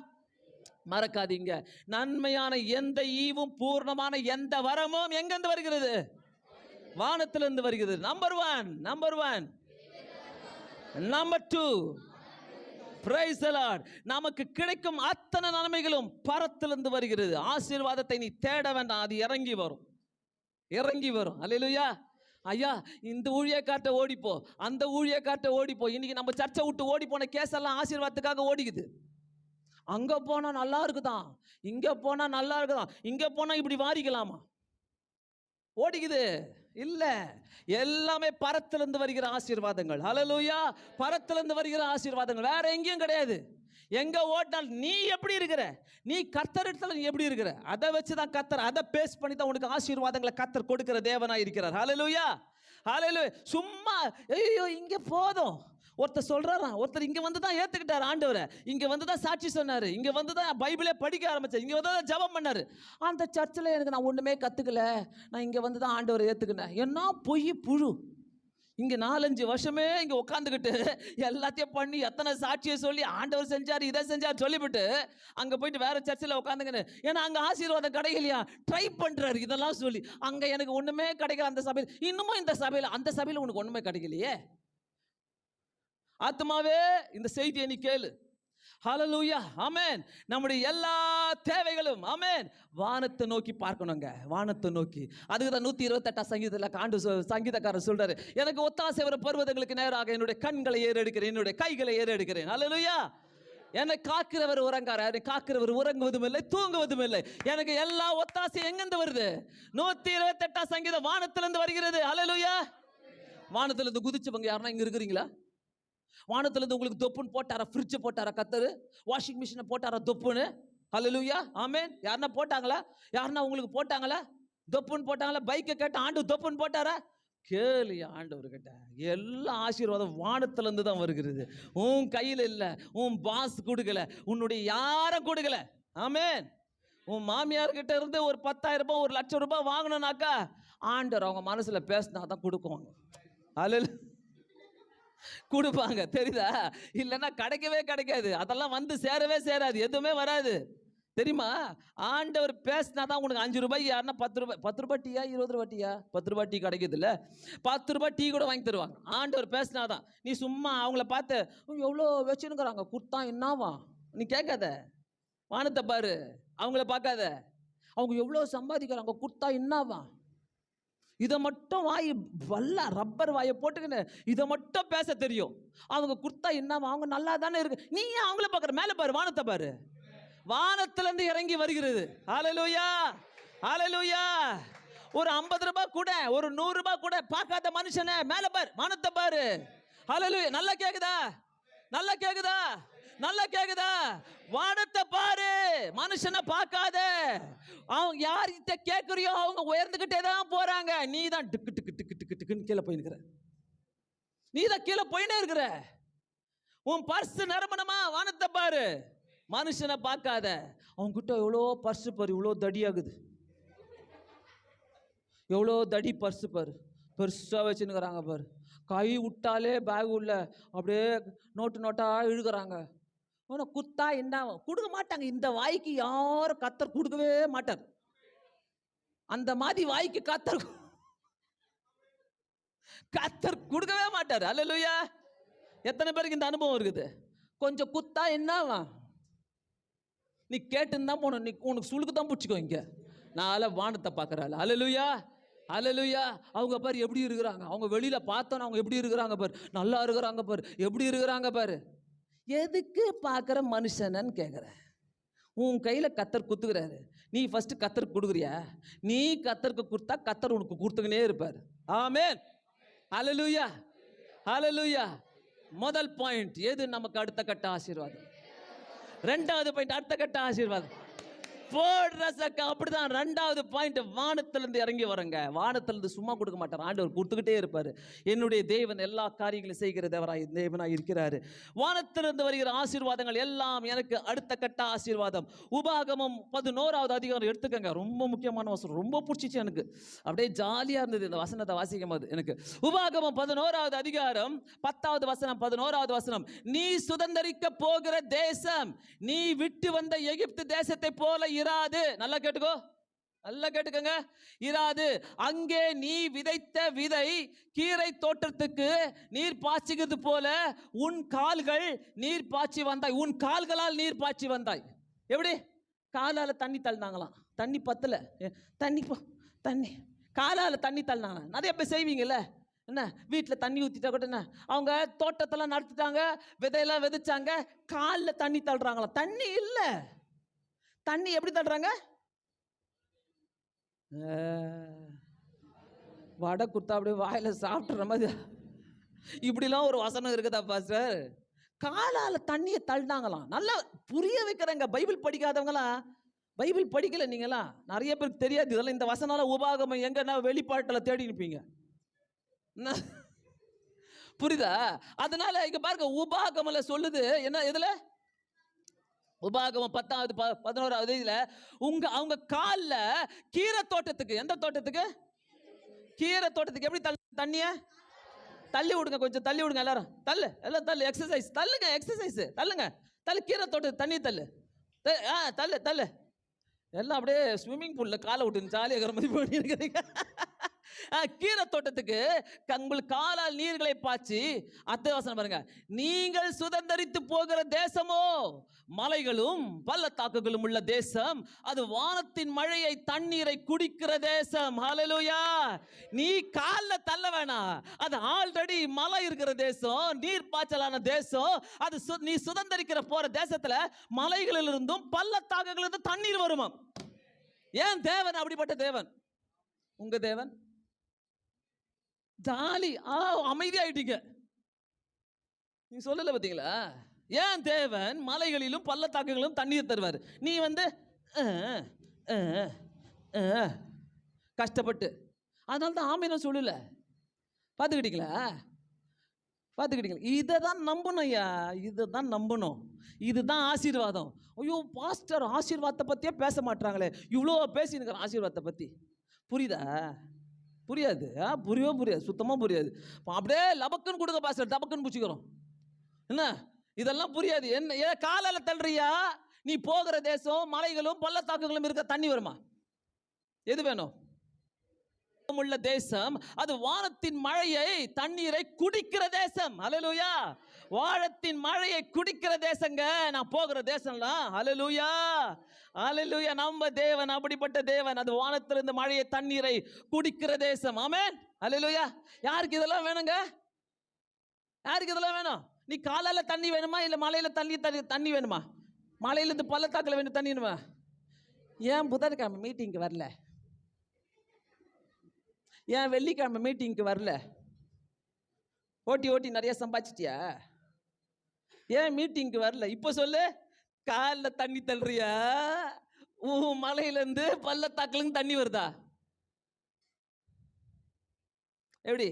மறக்காதீங்க, நன்மையான எந்த ஈவும் பூர்ணமான எந்த வரமும் எங்கிருந்து வருகிறது? வானத்திலிருந்து வருகிறது. Number 1. Number 2, Praise the Lord. நமக்கு கிடைக்கும் அத்தனை நன்மைகளும் பரத்திலிருந்து வருகிறது. ஆசீர்வாதத்தை நீ தேட வேண்டாம், அது இறங்கி வரும், இறங்கி வரும். அல்லேலூயா. ஐயா இந்த ஊழியக்கார்ட்ட ஓடிப்போ, அந்த ஊழியக்கார்ட்ட ஓடிப்போ. இன்னைக்கு நம்ம சர்ச்சை விட்டு ஓடி போன கேஸ் எல்லாம் ஆசீர்வாதத்துக்காக ஓடிக்குது. அங்க போனா நல்லா இருக்குதான், இங்க போனா நல்லா இருக்குதான், இங்க போனா இப்படி வாரிக்கலாமா, ஓடிக்குது. இல்ல, எல்லாமே பரத்திலிருந்து வருகிற ஆசீர்வாதங்கள். ஹல்லேலூயா. பரத்திலிருந்து வருகிற ஆசீர்வாதங்கள், வேற எங்கேயும் கிடையாது. எங்க ஓடினால் நீ எப்படி இருக்கிற, நீ கர்த்தரிடத்துல நீ எப்படி இருக்கிற, அதை வச்சுதான் கர்த்தர், அதை பேஸ் பண்ணி தான் உனக்கு ஆசீர்வாதங்களை கர்த்தர் கொடுக்கிற தேவனாய் இருக்கிறார். ஹல்லேலூயா, ஹல்லேலூயா. சும்மா ஐயோ இங்க போதும், ஒருத்தர் சொல்றாராம், ஒருத்தர் இங்க வந்து தான் ஏத்துக்கிட்டார் ஆண்டவரை, இங்க வந்து தான் சாட்சி சொன்னாரு, இங்க வந்து தான் பைபிளே படிக்க ஆரம்பிச்சார், இங்க வந்து தான் ஜெபம் பண்ணாரு. அந்த சர்ச்சில் எனக்கு நான் ஒண்ணுமே கத்துக்கல, நான் இங்க வந்து தான் ஆண்டவரை ஏத்துக்கினேன். என்ன பொய் புழு. இங்க 4-5 வருஷமே இங்க உட்காந்துக்கிட்டு எல்லாத்தையும் பண்ணி எத்தனை சாட்சியை சொல்லி ஆண்டவர் செஞ்சார் இதை செஞ்சார் சொல்லிவிட்டு அங்க போயிட்டு வேற சர்ச்சில் உட்காந்துங்கன்னு, ஏன்னா அங்க ஆசீர்வாதம் கிடைக்கலையா, ட்ரை பண்றாரு இதெல்லாம் சொல்லி. அங்க எனக்கு ஒண்ணுமே கிடைக்கல அந்த சபையில், இன்னமும் இந்த சபையில், அந்த சபையில் உனக்கு ஒண்ணுமே கிடைக்கலையே. ஆத்மாவே இந்த செய்தியை நீ கேளு. ஹல்லேலூயா, ஆமென். நம்முடைய எல்லா தேவைகளும் ஆமென் வானத்தை நோக்கி பார்க்கணுங்க, வானத்தை நோக்கி. அதுக்கு தான் 128 சங்கீதத்தில் சங்கீதக்காரர் சொல்றாரு, எனக்கு ஒத்தாசை வர பர்வதங்களுக்கு நேராக என்னுடைய கண்களை ஏறெடுக்கிறேன், என்னுடைய கைகளை ஏறெடுக்கிறேன். ஹல்லேலூயா. என்னை காக்கிறவர் உறங்காரு, என்னை காக்கிறவர் உறங்குவதும் இல்லை தூங்குவதும் இல்லை. எனக்கு எல்லா ஒத்தாசை எங்கிருந்து வருது? 128 சங்கீதம் வானத்திலிருந்து வருகிறது. ஹல்லேலூயா. வானத்திலிருந்து குதிச்சவங்க யாருன்னா இங்க இருக்கிறீங்களா? வானத்திலிருந்து உங்களுக்கு தொப்புன்னு போட்டாரா? ஃப்ரிட்ஜ் போட்டாரா கர்த்தர்? வாஷிங் மிஷினை போட்டாரா தொப்புன்னு? ஹல்லேலூயா, ஆமென். யாருன்னா போட்டாங்களா? யாருன்னா உங்களுக்கு போட்டாங்களா? தொப்புன்னு போட்டாங்களா? பைக்கை கேட்ட ஆண்டு தொப்புன்னு போட்டாரா? கேளு ஆண்டவர்கிட்ட. எல்லா ஆசீர்வாதம் வானத்துல இருந்து தான் வருகிறது. உன் கையில் இல்ல, உன் பாஸ் கொடுக்கல, உன்னுடைய யாரும் கொடுக்கல. ஆமென். உன் மாமியார் கிட்ட இருந்து ஒரு 10,000 ரூபாய் 1,00,000 ரூபாய் வாங்கணும்னாக்கா ஆண்டவர் அவங்க மனசுல பேசினா தான் கொடுக்குவாங்க. அல்ல கொடுப்பாங்க, தெரியுதா? இல்லைன்னா கிடைக்கவே கிடைக்காது. அதெல்லாம் வந்து சேரவே சேராது, எதுவுமே வராது. தெரியுமா? ஆண்டவர் பேசினா தான் உனக்கு 5 ரூபாய் யாருன்னா 10 ரூபாய் டீயா 20 ரூபாய் டீயா 10 ரூபாய் டீ கிடைக்குது இல்ல, 10 ரூபாய் டீ கூட வாங்கி தருவாங்க. ஆண்டவர் பேசினா தான். நீ சும்மா அவங்கள பார்த்து எவ்வளோ வச்சுருக்கிறாங்க குர்த்தா என்னவா நீ கேட்காத. வானத்தை பாரு, அவங்கள பார்க்காத. அவங்க எவ்வளோ சம்பாதிக்கிறாங்க குர்த்தா என்னவா, இதை மட்டும் வாய் வல்ல ரப்பர் வாயை போட்டுக்கின்னு இதை மட்டும் பேச தெரியும். அவங்க குர்த்தா என்னவா, அவங்க நல்லா தானே இருக்கு. நீ ஏன் அவங்கள பார்க்குற? மேலே பாரு, வானத்தை பாரு. வானத்திலிருந்து இறங்கி வருகிறது. ஹல்லேலூயா, ஹல்லேலூயா. ஒரு 50 ரூபாய் கூட, ஒரு 100 ரூபாய் கூட பார்க்காத மனுஷனே மேலே பாரு, வானத்தை பாரு. ஹல்லேலூயா. நல்லா கேக்குதா? நல்லா கேக்குதா? நல்லா கேக்குதா? வானத்தை பாரு, மனுஷனை பார்க்காத. அவங்க யார்கிட்ட கேட்குறியோ அவங்க உயர்ந்துகிட்டே தான் போறாங்க. நீ தான் டிக்கு டிக்கு டிக்கு டிக்கு டிக்குன்னு கீழே போயிருக்கிற. நீ தான் கீழே போயினே இருக்கிற. உன் பர்ஸ் நிரம்பணுமா? வானத்தை பாரு, மனுஷனை பார்க்காத. அவங்க கிட்ட எவ்வளோ பர்ஸ் பாரு, இவ்வளோ தடியாகுது. எவ்வளோ தடி பர்ஸ் பாரு, பெருசாக வச்சுன்னுக்குறாங்க பாரு. கை விட்டாலே பேக் உள்ள அப்படியே நோட்டு நோட்டா இழுக்கிறாங்க. ஆனால் குத்தா என்ன கொடுக்க மாட்டாங்க. இந்த வாய்க்கு யாரும் கத்தர் கொடுக்கவே மாட்டார். அந்த மாதிரி வாய்க்கு கத்தர் கொடுக்கவே மாட்டார். அல்லேலூயா. எத்தனை பேருக்கு இந்த அனுபவம் இருக்குது? கொஞ்சம் குத்தா என்னவா நீ கேட்டுன்னு தான் போன, நீ உனக்கு சுளுக்கு தான் பிடிச்சிக்கோ. இங்க நான் வானத்தை பார்க்கறாள். அல்லேலூயா, அல்லேலூயா. அவங்க பாரு எப்படி இருக்கிறாங்க. அவங்க வெளியில பார்த்தோன்னா அவங்க எப்படி இருக்கிறாங்க பாரு, நல்லா இருக்கிறாங்க பாரு, எப்படி இருக்கிறாங்க பாரு. எதுக்கு பார்க்குற மனுஷனன்னு கேட்குற? உன் கையில் கத்தர் குத்துக்கிறாரு, நீ ஃபர்ஸ்ட் கத்தருக்கு கொடுக்குறியா? நீ கத்தருக்கு கொடுத்தா கத்தர் உனக்கு கொடுத்துக்கினே இருப்பார். ஆமென், அல்லேலூயா, அல்லேலூயா. முதல் பாயிண்ட் எது? நமக்கு அடுத்த கட்ட ஆசீர்வாதம். ரெண்டாவது பாயிண்ட் அடுத்த கட்ட ஆசீர்வாதம். அப்படிதான். ரெண்டாவது பாயிண்ட் வானத்திலிருந்து இறங்கி வரங்க. வானத்திலிருந்து சும்மா கொடுக்க மாட்டார், ஆண்டவர் கொடுத்துக்கிட்டே இருப்பார். என்னுடைய தேவன் எல்லா காரியங்களும் செய்கிற தேவனாய் இருக்கிறாரு. வானத்திலிருந்து வருகிற ஆசீர்வாதங்கள் எல்லாம் எனக்கு அடுத்த கட்ட ஆசீர்வாதம். உபாகமம் 11வது அதிகாரம் எடுத்துக்கங்க. ரொம்ப முக்கியமான வசனம், ரொம்ப பிடிச்சிச்சு எனக்கு. அப்படியே ஜாலியாக இருந்தது இந்த வசனத்தை வாசிக்கும் போது எனக்கு. உபாகமம் 11வது அதிகாரம் 10வது வசனம், 11வது வசனம். நீ சுதந்தரிக்க போகிற தேசம் நீ விட்டு வந்த எகிப்து தேசத்தை போல இராது. நல்லா கேட்டுக்கோ, நல்லா கேட்டுக்கங்க. இராது. அங்கே நீ விதைத்த விதை கீரை தோட்டத்துக்கு நீர் பாய்ச்சுகிறது போல உன் கால்கள் நீர் பாய்ச்சி வந்தாய். உன் கால்களால் நீர் பாய்ச்சி வந்தாய். எப்படி? காலால் தண்ணி தள்ளினாங்களாம். தண்ணி பத்தல, தண்ணி காலால் தண்ணி தள்ளினாங்க. நிறைய பேர் செய்வீங்கல்ல, என்ன வீட்டில் தண்ணி ஊற்றிட்டா கூட என்ன, அவங்க தோட்டத்தெல்லாம் நடத்திட்டாங்க, விதையெல்லாம் விதைச்சாங்க, காலில் தண்ணி தள்ளுறாங்களாம். தண்ணி இல்லை. தண்ணி எப்படி தள்ளுறாங்க? வடை குத்தா அப்படியே வாயில சாப்பிட்ற மாதிரி. இப்படிலாம் ஒரு வசனம் இருக்குதா பாஸ்டர்? காலால் தண்ணியை தள்ளினாங்களாம். நல்லா புரிய வைக்கிறேங்க. பைபிள் படிக்காதவங்களாம், பைபிள் படிக்கல நீங்களாம், நிறைய பேருக்கு தெரியாது இதெல்லாம். இந்த வசனால உபாகமம் எங்கன்னா வெளிப்பாட்டில் தேடி நிற்பீங்க. புரியுதா? அதனால இங்க பாருங்க, உபாகமல சொல்லுது என்ன? இதுல உபாகமம் 10வது 11வது இதுல அவங்க கால்ல கீரை தோட்டத்துக்கு, எந்த தோட்டத்துக்கு? கீரை தோட்டத்துக்கு எப்படி தண்ணிய தள்ளி விடுங்க, கொஞ்சம் தள்ளி விடுங்க எல்லாரும். தள்ளு, எல்லாம் தள்ளு, எக்ஸசைஸ் தள்ளுங்க, எக்ஸசைஸ் தள்ளுங்க, தள்ளு. கீரை தோட்டத்துக்கு தண்ணி தள்ளு, தள்ளு தள்ளு. எல்லாம் அப்படியே ஸ்விம்மிங் பூல்ல காலை விட்டு ஜாலியாக இருக்கிற மாதிரி பண்ணிருக்கிறீங்க. கீரை தோட்டத்துக்கு உங்கள் காலால் நீர்களை பாய்ச்சி. அடுத்த வசனம் பாருங்க. நீங்கள் சுதந்தரித்து போகிற தேசமோ மலைகளும் பள்ளத்தாக்குகளும் உள்ள தேசம், அது வானத்தின் மழையை தண்ணீரை குடிக்கிற தேசம். ஹல்லேலூயா. நீ கால்ல தள்ள வேணாம், அது ஆல்ரெடி மலை இருக்கிற தேசம், நீர் பாய்ச்சலான தேசம். அது நீ சுதந்தரிக்கிற போற தேசத்துல மலைகளிலிருந்தும் பள்ளத்தாக்குகளிலிருந்தும் தண்ணீர் வருமா. ஏன் தேவன் அப்படிப்பட்ட தேவன்? உங்க தேவன் ஜாலி அமைதியாயிட்டீங்க. நீ சொல்லல பாத்தீங்களா? ஏன் தேவன் மலைகளிலும் பள்ளத்தாக்குகளிலும் தண்ணீர் தருவார், நீ வந்து கஷ்டப்பட்டு. அதனால தான் ஆமீன் சொல்லல. பார்த்துக்கிட்டீங்களா? இதை தான் நம்பணும் ஐயா, இதை தான் நம்பணும். இதுதான் ஆசீர்வாதம். ஐயோ பாஸ்டர் ஆசீர்வாதத்தை பற்றியே பேச மாட்டாங்களே, இவ்வளோ பேசினுக்கிறேன் ஆசீர்வாதத்தை பற்றி. புரியுதா? புரியாது. புரியாது, சுத்தமாக புரியாது. அப்படியே லபக்குன்னு கொடுங்க பாஸ்டர், டபக்குன்னு பிடிச்சிக்கிறோம். என்ன இதெல்லாம் புரியாது. என்ன ஏன் காலால தள்ளுறியா? நீ போகிற தேசம் மலைகளும் பள்ளத்தாக்குகளும் இருக்க தண்ணி வருமா? எது வேணும்? உள்ள தேசம் அது வானத்தின் மழையை தண்ணீரை குடிக்கிற தேசம். ஹல்லேலூயா. வானத்தின் மழையை குடிக்கிற தேசங்க நான் போகிற தேசம்லாம். ஹல்லேலூயா, ஹல்லேலூயா. நம்ம தேவன் அப்படிப்பட்ட தேவன். அது வானத்திலிருந்து மழையை தண்ணீரை குடிக்கிற தேசம். ஆமென், ஹல்லேலூயா. யாருக்கு இதெல்லாம் வேணுங்க? யாருக்கு இதெல்லாம் வேணும்? நீ காலால தண்ணி வேணுமா இல்ல மலையில தண்ணி வேணுமா? மலையிலிருந்து பள்ளத்தாக்குல வேணும் தண்ணி வேணுமா? ஏன் புதன்கிழமை மீட்டிங்க்கு வரல? ஏன் வெள்ளிக்கிழமை மீட்டிங்க்கு வரல? ஓட்டி நிறைய சம்பாதிச்சிட்டியா? ஏன் மீட்டிங்க்கு வரல? இப்போ சொல்லு. காலில் தண்ணி தள்ளுறியா? மலையிலேருந்து பள்ளத்தாக்குலேருந்து தண்ணி வருதா? எப்படி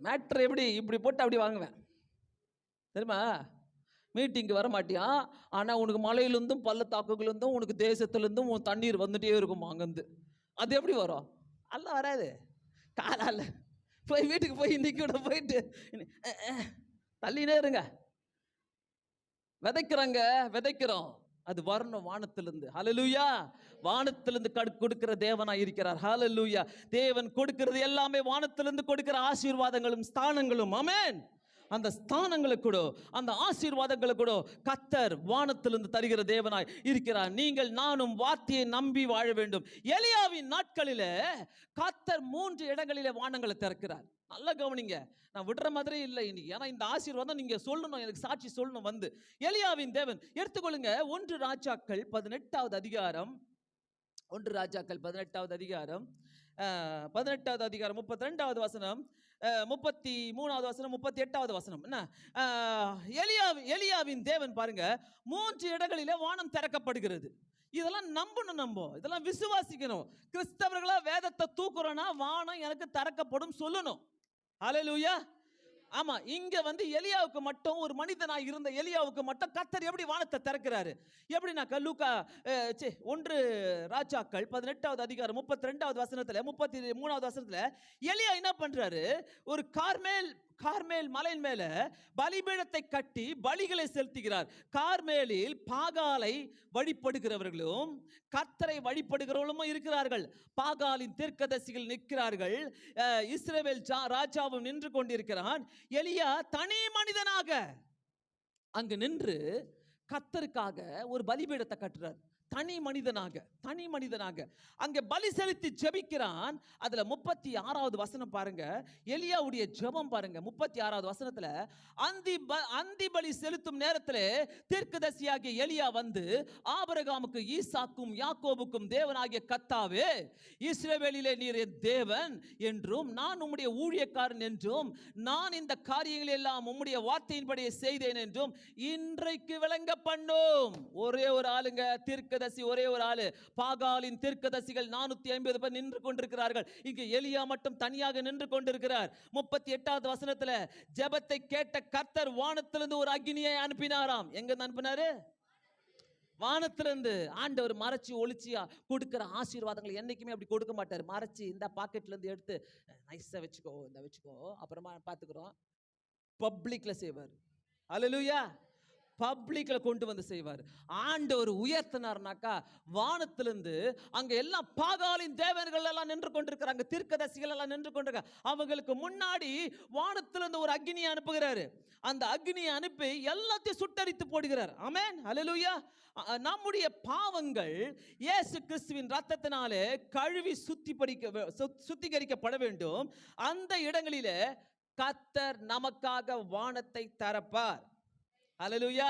மேட்ரு எப்படி? இப்படி போட்டு அப்படி வாங்குவேன் தெரியுமா? மீட்டிங்க்கு வர மாட்டியான், ஆனால் உனக்கு மலையிலேருந்தும் பள்ளத்தாக்குலேருந்தும் உனக்கு தேசத்துலேருந்தும் உன் தண்ணீர் வந்துட்டே இருக்கும் அங்கேருந்து. அது எப்படி வரும்? எல்லாம் வராது. காலால் போய் வீட்டுக்கு போய் இன்னைக்கு கூட போயிட்டு தள்ளினே இருங்க. விதைக்கிறோம், அது வரணும் வானத்திலிருந்து. ஹல்லேலூயா. வானத்திலிருந்து கொடுக்கிற தேவனாய் இருக்கிறார். ஹல்லேலூயா. தேவன் கொடுக்கிறது எல்லாமே வானத்திலிருந்து கொடுக்கிற ஆசீர்வாதங்களும் ஸ்தானங்களும். ஆமென். அந்த ஸ்தானங்களுக்கு கூட அந்த ஆசீர்வாதங்களுக்கு கூட கர்த்தர் வானத்திலிருந்து தருகிற தேவனாய் இருக்கிறார். நீங்கள் நானும் வார்த்தையை நம்பி வாழ வேண்டும். எலியாவின் நாட்களிலே கர்த்தர் 3 இடங்களிலே வானங்களை திறக்கிறார். நல்லா கவனிங்க, நான் விடுற மாதிரி இல்லை இன்னைக்கு. ஏன்னா இந்த ஆசீர்வாதம் நீங்க சொல்லணும், எனக்கு சாட்சி சொல்லணும். வந்து எலியாவின் தேவன் எடுத்துக்கொள்ளுங்க. 1 ராஜாக்கள் 18வது அதிகாரம், 1 ராஜாக்கள் 18வது அதிகாரம் 18வது அதிகாரம் 32வது வசனம், 33வது வசனம், 38வது வசனம். என்ன எலியாவின் தேவன் பாருங்க, 3 இடங்களிலே வானம் திறக்கப்படுகிறது. இதெல்லாம் நம்பணும், இதெல்லாம் விசுவாசிக்கணும். கிறிஸ்தவர்களா வேதத்தை தூக்குறோம்னா வானம் எனக்கு திறக்கப்படும் சொல்லணும். ஹல்லேலூயா. ஆமா, இங்க வந்து எலியாவுக்கு மட்டும், ஒரு மனிதனாய் இருந்த எலியாவுக்கு மட்டும் கர்த்தர் எப்படி வானத்தை திறக்கிறாரு? எப்படின்னா லூக்கா 1 ராஜாக்கள் 18வது அதிகாரம் 32வது வசனத்துல 33வது வசனத்துல எலியா என்ன பண்றாரு? ஒரு கார்மேல் மலையின் மேல பலிபீடத்தை கட்டி பலிகளை செலுத்துகிறார். கார்மேலில் பாகாலை வழிபடுகிறவர்களும் கர்த்தரை வழிபடுகிறவர்களும் இருக்கிறார்கள். பாகாலின் தீர்க்கதரிசிகள் நிற்கிறார்கள். இஸ்ரவேல் ராஜாவும் நின்று கொண்டிருக்கிறான். எலியா தனி மனிதனாக அங்கு நின்று கர்த்தருக்காக ஒரு பலிபீடத்தை கட்டுறார். தனி மனிதனாக அங்கே பலி செலுத்தி ஜெபிக்கிறான். அதுல 36வது வசனம் பாருங்க, எலியாவுடைய ஜெபம் பாருங்க. 36வது வசனத்துல அந்தி பலி செலுத்தும் நேரத்திலே தீர்க்கதரிசியாகிய எலியா வந்து ஆபிரகாமுக்கு ஈசாக்கும் யாக்கோபுக்கும் தேவனாகிய கர்த்தாவே, இஸ்ரவேலிலே நீர் என் தேவன் என்றும் நான் உம்முடைய ஊழியக்காரன் என்றும் நான் இந்த காரியங்களை எல்லாம் உம்முடைய வார்த்தையின்படியே செய்தேன் என்றும் இன்றைக்கு விளங்க பண்ணும். ஒரே ஒரு ஆளுங்க தீர்க்கதரிசி, ஒரே ஒரு ஆளு. பாகாலின் தீர்க்கதரிசிகள் 450 பேர் நின்று கொண்டிருக்கிறார்கள். இங்கு எலியா மட்டும் தனியாக நின்று கொண்டிருக்கிறார். 38வது வசனத்துல ஜெபத்தை கேட்ட கர்த்தர் வானத்திலிருந்து ஒரு அக்கினியை அனுப்பினாராம். எங்க அனுப்பினாரு? வானத்திலிருந்து. ஆண்டவர் மறைச்சி ஒளிச்சியா கொடுக்கிற ஆசீர்வாதங்களை என்னைக்குமே அப்படி கொடுக்க மாட்டார். மறைச்சி இந்த பாக்கெட்ல இருந்து எடுத்து நைஸா வச்சுக்கோ, அப்புறமா பாத்துக்கிறோம். பப்ளிக்ல செய்வார். ஹல்லேலூயா. பப்ளிக்ல கொண்டு வந்து செய்வார். ஆண்டவர் உயர்த்தினார்னாக்கா வானத்திலிருந்து அங்க எல்லாம் பாகாலின் தேவர்கள் எல்லாம் நின்று கொண்டிருக்கிறாங்க, தீர்க்கதரிசிகள் எல்லாம் நின்று கொண்டிருக்காங்க. அவங்களுக்கு முன்னாடி வானத்திலிருந்து ஒரு அக்னியை அனுப்புகிறாரு. அந்த அக்னியை அனுப்பி எல்லாத்தையும் சுட்டரித்து போடுகிறார். ஆமென், ஹல்லேலூயா. நம்முடைய பாவங்கள் இயேசு கிறிஸ்துவின் இரத்தத்தினாலே கழுவி சுத்திகரிக்கப்பட வேண்டும். அந்த இடங்களிலே கர்த்தர் நமக்காக வானத்தை திறப்பார். ஹல்லேலூயா.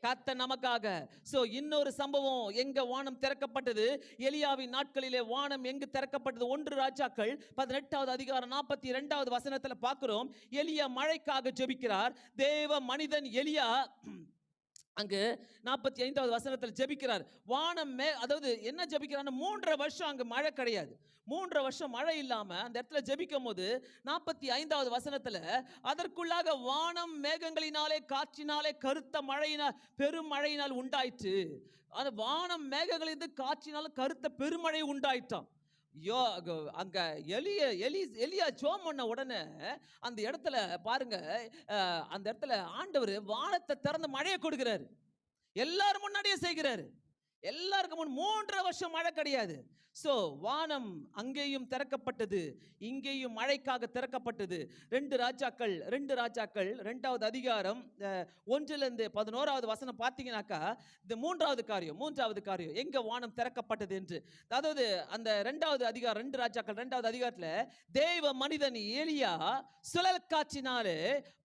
கர்த்தர் நமக்காக. சோ இன்னொரு சம்பவம், எங்க வானம் திறக்கப்பட்டது? எலியாவின் நாட்களிலே வானம் எங்கு திறக்கப்பட்டது? 1 ராஜாக்கள் 18வது அதிகாரம் 42வது வசனத்துல பார்க்கிறோம். எலியா மழைக்காக ஜெபிக்கிறார். தேவ மனிதன் எலியா அங்கு 45வது வசனத்தில் ஜெபிக்கிறார். வானம் அதாவது என்ன ஜெபிக்கிறார், 3 வருஷம் அங்கு மழை கிடையாது. 3 வருஷம் மழை இல்லாம அந்த இடத்துல ஜெபிக்கும் போது 45வது வசனத்துல அதற்குள்ளாக வானம் மேகங்களினாலே காற்றினாலே கருத்த மழையினால் பெரும் மழையினால் உண்டாயிற்று. அந்த வானம் மேகங்களிலிருந்து காற்றினால கருத்த பெருமழை உண்டாயிட்டான். அங்க எலியா ஜோம் பண்ண உடனே அந்த இடத்துல பாருங்க, அந்த இடத்துல ஆண்டவர் வானத்தை திறந்து மழையை கொடுக்கிறாரு. எல்லாரும் முன்னாடியே செய்கிறாரு. எல்லாருக்கும் முன் 3 வருஷம் மழை கிடையாது. சோ வானம் அங்கேயும் திறக்கப்பட்டது, இங்கேயும் மழைக்காக திறக்கப்பட்டது. 2 ராஜாக்கள் 2வது அதிகாரம் 1லிருந்து 11வது வசனம் பார்த்தீங்கன்னாக்கா, இந்த மூன்றாவது காரியம் எங்க வானம் திறக்கப்பட்டது என்று. அதாவது அந்த 2வது அதிகாரம் 2 ராஜாக்கள் 2வது அதிகாரத்துல தேவ மனிதன் எலியா சுழல் காற்றினாலே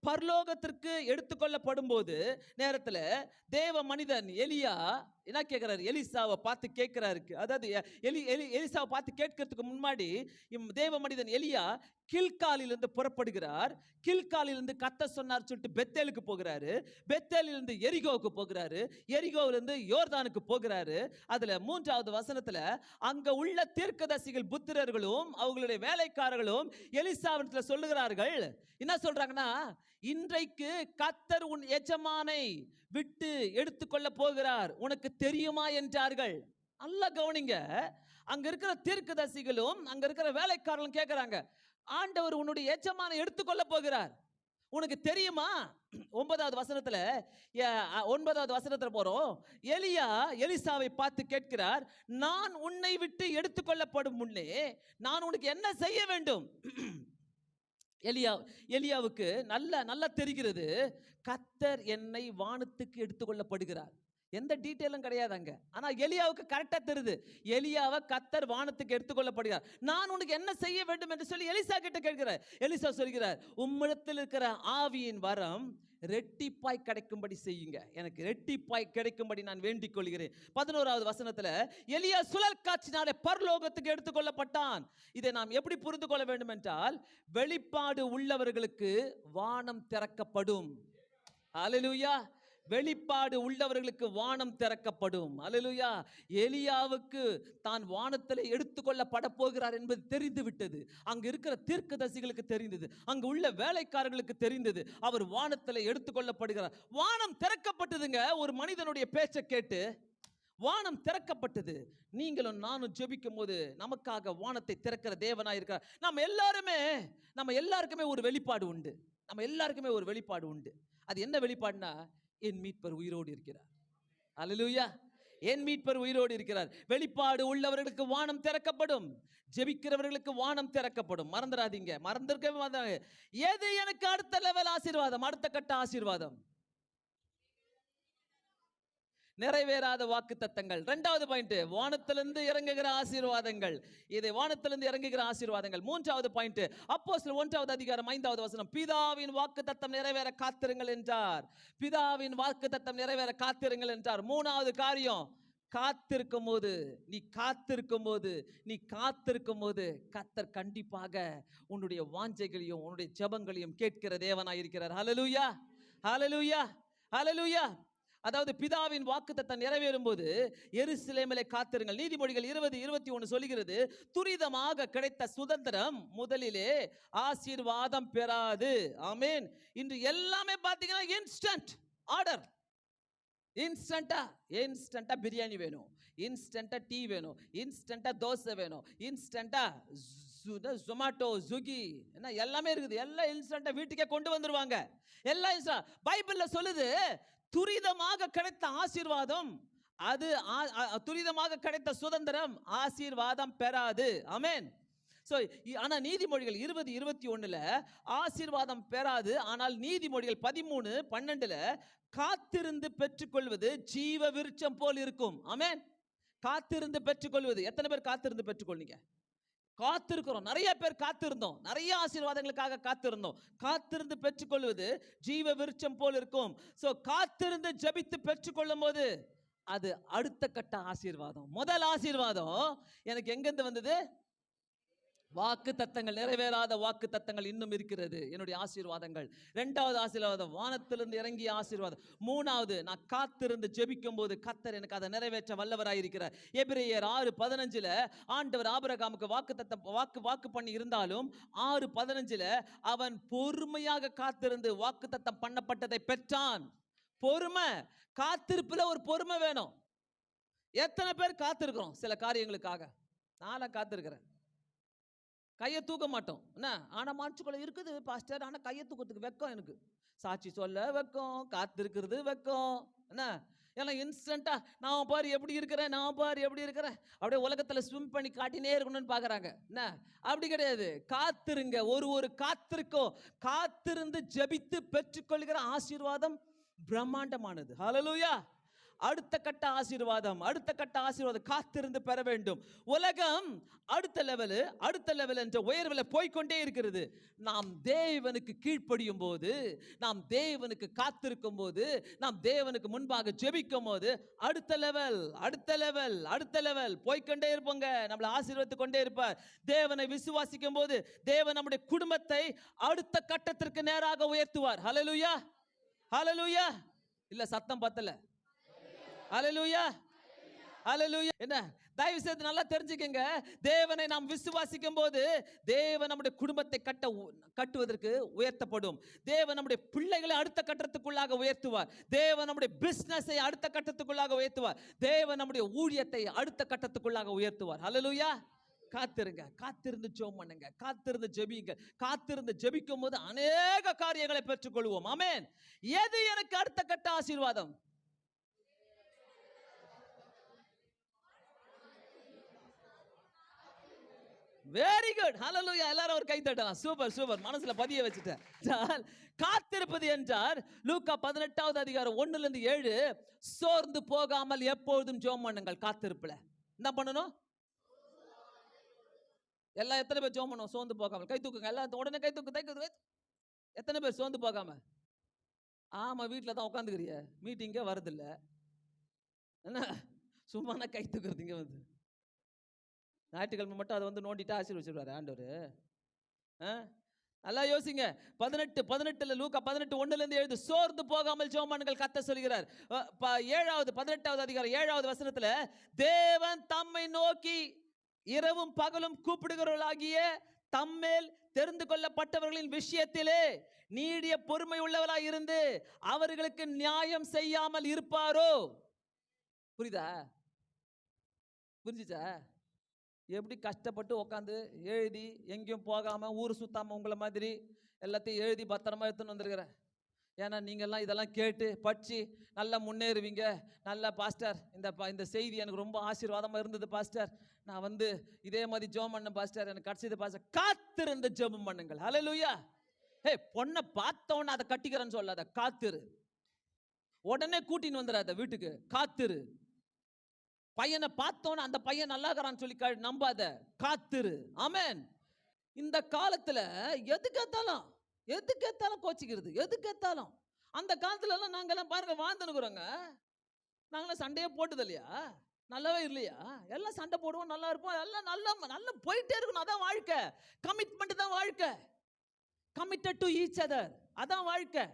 பரலோகத்திற்கு எடுத்துக்கொள்ளப்படும் போது நேரத்துல தேவ மனிதன் எலியா என்ன கேட்கிறாரு, எலிசாவை பார்த்து கேட்கிறாரு. அதாவது எலிசாவை பார்த்து கேட்கறதுக்கு முன்னாடி தேவ மனிதன் எலியா கில்காலிலிருந்து புறப்படுகிறார். கில்காலிலிருந்து கத்த சொன்னார் சொல்லிட்டு பெத்தேலுக்கு போகிறாரு. பெத்தேலிலிருந்து எரிகோவுக்கு போகிறாரு. எரிகோவிலிருந்து யோர்தானுக்கு போகிறாரு. அதுல 3வது வசனத்துல அங்க உள்ள தீர்க்கதரிசிகள் புத்திரர்களும் அவங்களுடைய வேலைக்காரர்களும் எலிசாவிடத்துல சொல்லுகிறார்கள். என்ன சொல்றாங்கன்னா, இன்றைக்கு கர்த்தர் உன் எஜமானை விட்டு எடுத்துக்கொள்ள போகிறார், உனக்கு தெரியுமா என்றார்கள். நல்ல கவனிங்க, அங்க இருக்கிற தீர்க்கதரிசிகளும் அங்க இருக்கிற வேலைக்காரர்களும் கேட்கிறாங்க, ஆண்டவர் உன்னுடைய எஜமானை எடுத்துக்கொள்ள போகிறார், உனக்கு தெரியுமா? 9வது வசனத்துல போறோம். எலியா எலிசாவை பார்த்து கேட்கிறார், நான் உன்னை விட்டு எடுத்துக்கொள்ளப்படும் முன்னே நான் உனக்கு என்ன செய்ய வேண்டும்? எலியாவுக்கு நல்லா தெரிகிறது, கர்த்தர் என்னை வானத்துக்கு எடுத்துக்கொள்ளப்படுகிறார். எந்த டீட்டெயிலும் கிடையாது அங்க. ஆனா எலியாவுக்கு கரெக்டா தெரியுது, எலியாவை கர்த்தர் வானத்துக்கு எடுத்துக்கொள்ளப்படுகிறார். நான் உனக்கு என்ன செய்ய வேண்டும் என்று சொல்லி எலிசா கிட்ட கேட்கிறார். எலிசா சொல்கிறார், உம்மிடத்தில் இருக்கிற ஆவியின் வரம் ரெட்டிப்பாய் கிடைக்கும்படி செய்யுங்க, எனக்கு ரெட்டிப்பாய் கிடைக்கும்படி நான் வேண்டிக் கொள்கிறேன். 11வது வசனத்துல எலியா சுழல் காற்றினாலே பரலோகத்துக்கு எடுத்துக்கொள்ளப்பட்டான். இதை நாம் எப்படி புரிந்து கொள்ள வேண்டும் என்றால், வெளிப்பாடு உள்ளவர்களுக்கு வானம் திறக்கப்படும். அல்லேலூயா. வெளிப்பாடு உள்ளவர்களுக்கு வானம் திறக்கப்படும். அல்லேலூயா. எலியாவுக்கு தான் வானத்தில் எடுத்துக்கொள்ளப்பட போகிறார் என்பது தெரிந்து விட்டது. அங்கு இருக்கிற தீர்க்கதரிசிகளுக்கு தெரிந்தது, அங்கு உள்ள வேலைக்காரர்களுக்கு தெரிந்தது, அவர் வானத்தில் எடுத்துக்கொள்ளப்படுகிறார். வானம் திறக்கப்பட்டதுங்க. ஒரு மனிதனுடைய பேச்சை கேட்டு வானம் திறக்கப்பட்டது. நீங்களும் நானும் ஜெபிக்கும் போது நமக்காக வானத்தை திறக்கிற தேவனாய் இருக்கிறார். நம்ம எல்லாருக்குமே ஒரு வெளிப்பாடு உண்டு. அது என்ன வெளிப்பாடுனா, என் மீட்பர் உயிரோடு இருக்கிறார். அல்லேலூயா. என் மீட்பர் உயிரோடு இருக்கிறார். வெளிப்பாடு உள்ளவர்களுக்கு வானம் திறக்கப்படும், ஜெபிக்கிறவர்களுக்கு வானம் திறக்கப்படும். மறந்திருக்கவே எது எனக்கு அடுத்த லெவல் ஆசீர்வாதம், அடுத்த கட்ட ஆசீர்வாதம்? நிறைவேறாத வாக்கு தத்தங்கள். 2வது பாயிண்ட், வானத்திலிருந்து இறங்குகிற ஆசீர்வாதங்கள். இதை வானத்திலிருந்து இறங்குகிற ஆசீர்வாதங்கள். 3வது பாயிண்ட், அப்போஸ்தலர் 1வது அதிகாரம் 5வது வசனம், பிதாவின் வாக்கு தத்தம் நிறைவேற காத்திருங்கள் என்றார். பிதாவின் வாக்கு தத்தம் நிறைவேற காத்திருங்கள் என்றார். 3வது காரியம், காத்திருக்கும் போது கர்த்தர் கண்டிப்பாக உன்னுடைய வாஞ்சைகளையும் உன்னுடைய ஜெபங்களையும் கேட்கிற தேவனாய் இருக்கிறார். ஹல்லேலூயா, ஹல்லேலூயா, ஹல்லேலூயா. அதாவது பிதாவின் வாக்குத்தத்தம் நிறைவேறும் போது எருசலேமிலே காத்திருங்கள். நீதிமொழிகள் 20:21 சொல்லுகிறது, துரிதமாக கிடைத்த சுதந்திரம் முதலிலே ஆசீர்வாதம் பெறாது. ஆமென். இன்று எல்லாமே பார்த்தீங்கன்னா இன்ஸ்டன்ட் ஆர்டர். இன்ஸ்டன்டா பிரியாணி வேணும், இன்ஸ்டன்டா டீ வேணும், இன்ஸ்டன்டா தோசை வேணும், இன்ஸ்டன்டா ஜொமாட்டோ, ஸ்விக்கி, என்ன எல்லாமே இருக்குது. எல்லாம் இன்ஸ்டன்டா வீட்டுக்கே கொண்டு வந்துருவாங்க. எல்லாம் இன்ஸ்டன்ட். பைபிள்ல சொல்லுது, துரிதமாக கிடைத்த ஆசீர்வாதம், அது துரிதமாக கிடைத்த சுதந்திரம் ஆசீர்வாதம் பெறாது. ஆமென். சோ ஆனா நீதிமொழிகள் 20:21 ஆசீர்வாதம் பெறாது. ஆனால் நீதிமொழிகள் 13:12 காத்திருந்து பெற்றுக்கொள்வது ஜீவ விருட்சம் போல் இருக்கும். ஆமென். காத்திருந்து பெற்றுக்கொள்வது. எத்தனை பேர் காத்திருந்து பெற்றுக்கொள்ளுங்க? காத்திருக்கிறோம். நிறைய பேர் காத்திருந்தோம், நிறைய ஆசீர்வாதங்களுக்காக காத்திருந்தோம். காத்திருந்து பெற்றுக்கொள்வது ஜீவ விருட்சம் போல் இருக்கும். சோ காத்திருந்து ஜெபித்து பெற்றுக்கொள்ளும் போது அது அடுத்த கட்ட ஆசீர்வாதம். முதல் ஆசீர்வாதம் எனக்கு எங்கிருந்து வந்தது? வாக்கு தத்தங்கள், நிறைவேறாத வாக்கு தத்தங்கள் இன்னும் இருக்கிறது. என்னுடைய ஆசீர்வாதங்கள். 2வது ஆசீர்வாதம், வானத்திலிருந்து இறங்கிய ஆசீர்வாதம். 3வது, நான் காத்திருந்து ஜெபிக்கும் போது கர்த்தர் எனக்கு அதை நிறைவேற்ற வல்லவராயிருக்கிறார். எபிரேயர் 6:15 ஆண்டவர் ஆபிரகாமுக்கு வாக்கு பண்ணி இருந்தாலும் 6:15 அவன் பொறுமையாக காத்திருந்து வாக்கு தத்தம் பண்ணப்பட்டதை பெற்றான். பொறுமை, காத்திருப்புல ஒரு பொறுமை வேணும். எத்தனை பேர் காத்திருக்கிறோம் சில காரியங்களுக்காக? நான் காத்திருக்கிறேன். கையை தூக்க மாட்டோம் என்ன, ஆனா மனசுக்குள்ள இருக்குது பாஸ்டர், ஆனா கையை தூக்கத்துக்கு வெக்கம். எனக்கு சாட்சி சொல்ல வெக்கம், காத்திருக்கிறது வெக்கம் என்ன. எல்லாம் இன்ஸ்டன்டா நான் பாரு எப்படி இருக்கிறேன், நான் பாரு எப்படி இருக்கிறேன், அப்படியே உலகத்துல ஸ்விம் பண்ணி காட்டினே இருக்கணும்னு பாக்குறாங்க என்ன. அப்படி கிடையாது. காத்திருங்க. ஒரு காத்திருக்கோ, காத்திருந்து ஜெபித்து பெற்றுக்கொள்கிற ஆசீர்வாதம் பிரம்மாண்டமானது. ஹல்லேலூயா. அடுத்த கட்ட ஆசீர்வாதம் காத்திருந்து பெற வேண்டும். உலகம் அடுத்த லெவல் என்ற உயர்வில் போய்கொண்டே இருக்கிறது. நாம் தேவனுக்கு கீழ்ப்படியும் போது, நாம் தேவனுக்கு காத்திருக்கும் போது, நாம் தேவனுக்கு முன்பாக ஜெபிக்கும் போது அடுத்த லெவல் போய்கொண்டே இருப்போங்க. நம்மளை ஆசீர்வதித்து கொண்டே இருப்பார். தேவனை விசுவாசிக்கும் போது தேவன் நம்முடைய குடும்பத்தை அடுத்த கட்டத்திற்கு நேராக உயர்த்துவார். ஹல்லேலூயா, ஹல்லேலூயா. இல்ல சத்தம் பத்தல. ஹல்லேலூயா, ஹல்லேலூயா. என்ன, தயவு செய்து நல்லா தெரிஞ்சுக்கங்க. தேவனை நாம் விசுவாசிக்கும் போது தேவன் நம்முடைய குடும்பத்தை கட்டுவதற்கு உயர்த்தப்படும். தேவன் நம்முடைய பிள்ளைகளை அடுத்த கட்டத்துக்குள்ளாக உயர்த்துவார். தேவன் நம்முடைய பிசினஸை அடுத்த கட்டத்துக்குள்ளாக உயர்த்துவார். தேவன் நம்முடைய ஊழியத்தை அடுத்த கட்டத்துக்குள்ளாக உயர்த்துவார். ஹல்லேலூயா. காத்திருங்க, காத்திருந்து ஜெபம் பண்ணுங்க, காத்திருந்து ஜெபிங்க. காத்திருந்து ஜெபிக்கும் போது அநேக காரியங்களை பெற்றுக்கொள்வோம். ஆமென். எது எனக்கு அடுத்த கட்ட ஆசீர்வாதம்? வெரி குட், ஹல்லேலூயா. எல்லாரும் ஒரு கை தட்டலாம். சூப்பர், மனசுல பதிய வச்சுட்டேன். காத்திருப்பது என்றார் லூக்கா 18வது அதிகாரம் 1-7, சோர்ந்து போகாமல் எப்பொழுதும் ஜெபம் பண்ணுங்கள். காத்திருப்புல என்ன பண்ணணும்? எல்லாம் எத்தனை பேர் ஜெபம் பண்ணுவோம் சோர்ந்து போகாமல்? கை தூக்குங்க. எல்லாம் உடனே கை தூக்கு. எத்தனை பேர் சோர்ந்து போகாம? ஆமா, வீட்டில் தான் உட்காந்துக்கிறிய, மீட்டிங்கே வருதில்ல என்ன, சும்மா கை தூக்குறது. இங்கே வந்து ஞாயிற்றுக்கிழமை மட்டும் அதை வந்து நோண்டிட்டு ஆசீர்வதிச்சிருவாரு ஆண்டவர். நல்லா யோசிங்க. 18 லூக்கா 18:1-7, சோர்ந்து போகாமல் ஜெபம் பண்ணுங்கள் கர்த்தர் சொல்கிறார். 18வது அதிகாரம் 7வது வசனத்துல, தேவன் தம்மை நோக்கி இரவும் பகலும் கூப்பிடுகிறவர்களாகிய தம்மேல் தெரிந்து கொள்ளப்பட்டவர்களின் விஷயத்திலே நீடிய பொறுமை உள்ளவராய் இருந்து அவர்களுக்கு நியாயம் செய்யாமல் இருப்பாரோ? புரிஞ்சுச்சா? எப்படி கஷ்டப்பட்டு உட்காந்து எழுதி எங்கேயும் போகாம ஊர் சுத்தாம உங்களை மாதிரி எல்லாத்தையும் எழுதி பத்திரமா எடுத்துன்னு வந்திருக்கிறேன். ஏன்னா நீங்கள்லாம் இதெல்லாம் கேட்டு படிச்சு நல்லா முன்னேறுவீங்க. நல்லா பாஸ்டர், இந்த செய்தி எனக்கு ரொம்ப ஆசீர்வாதமாக இருந்தது பாஸ்டர், நான் வந்து இதே மாதிரி ஜெபம் பண்ண பாஸ்டர், எனக்கு கிடைச்சது பாஸ்டர். காத்திருந்து ஜெபம் பண்ணுங்கள். ஹல்லேலூயா. பொண்ணை பார்த்தோன்னு அதை கட்டிக்கிறேன்னு சொல்லாத, காத்திரு. உடனே கூட்டின்னு வந்துடாத வீட்டுக்கு, காத்திரு. பையனை பார்த்தோன்னு அந்த பையன் நல்லா இருக்கிறான்னு சொல்லி நம்பாத, காத்திரு. ஆமென். இந்த காலத்துல எதுக்கேத்தாலும் கோச்சிக்கிறது, எதுக்கேத்தாலும். அந்த காலத்துல எல்லாம் நாங்கெல்லாம் பாருங்க வாழ்ந்துனுக்குறோங்க. நாங்களாம் சண்டையே போட்டது இல்லையா? நல்லாவே இல்லையா? எல்லாம் சண்டை போடுவோம், நல்லா இருப்போம், எல்லாம் நல்லா போயிட்டே இருக்கணும். அதான் வாழ்க்கை. கமிட்மெண்ட் தான் வாழ்க்கை. கமிட்டட் டு ஈச் அதர், அதான் வாழ்க்கை.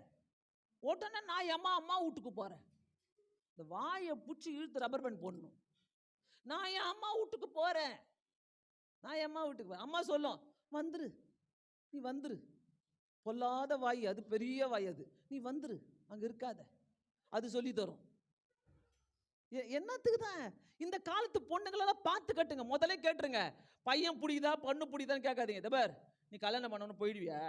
உடனே நான் அம்மா வீட்டுக்கு போறேன், இந்த வாயை பிடிச்சி இழுத்து ரப்பர் பேண்ட் போடணும். நான் என் அம்மா வீட்டுக்கு போறேன், அம்மா சொல்லும், வந்துரு, நீ வந்துரு. பொல்லாத வாய் அது, பெரிய வாய் அது, நீ வந்துரு, அங்க இருக்காத, அது சொல்லி தரும். என்னத்துக்கு தான் இந்த காலத்து பொண்ணுங்களெல்லாம் பார்த்து கட்டுங்க. முதல்ல கேட்டுருங்க, பையன் பிடிக்குதா பொண்ணு பிடிக்குதான்னு கேட்காதீங்க. தபார், நீ கல்யாணம் பண்ணணும் போயிடுவியா?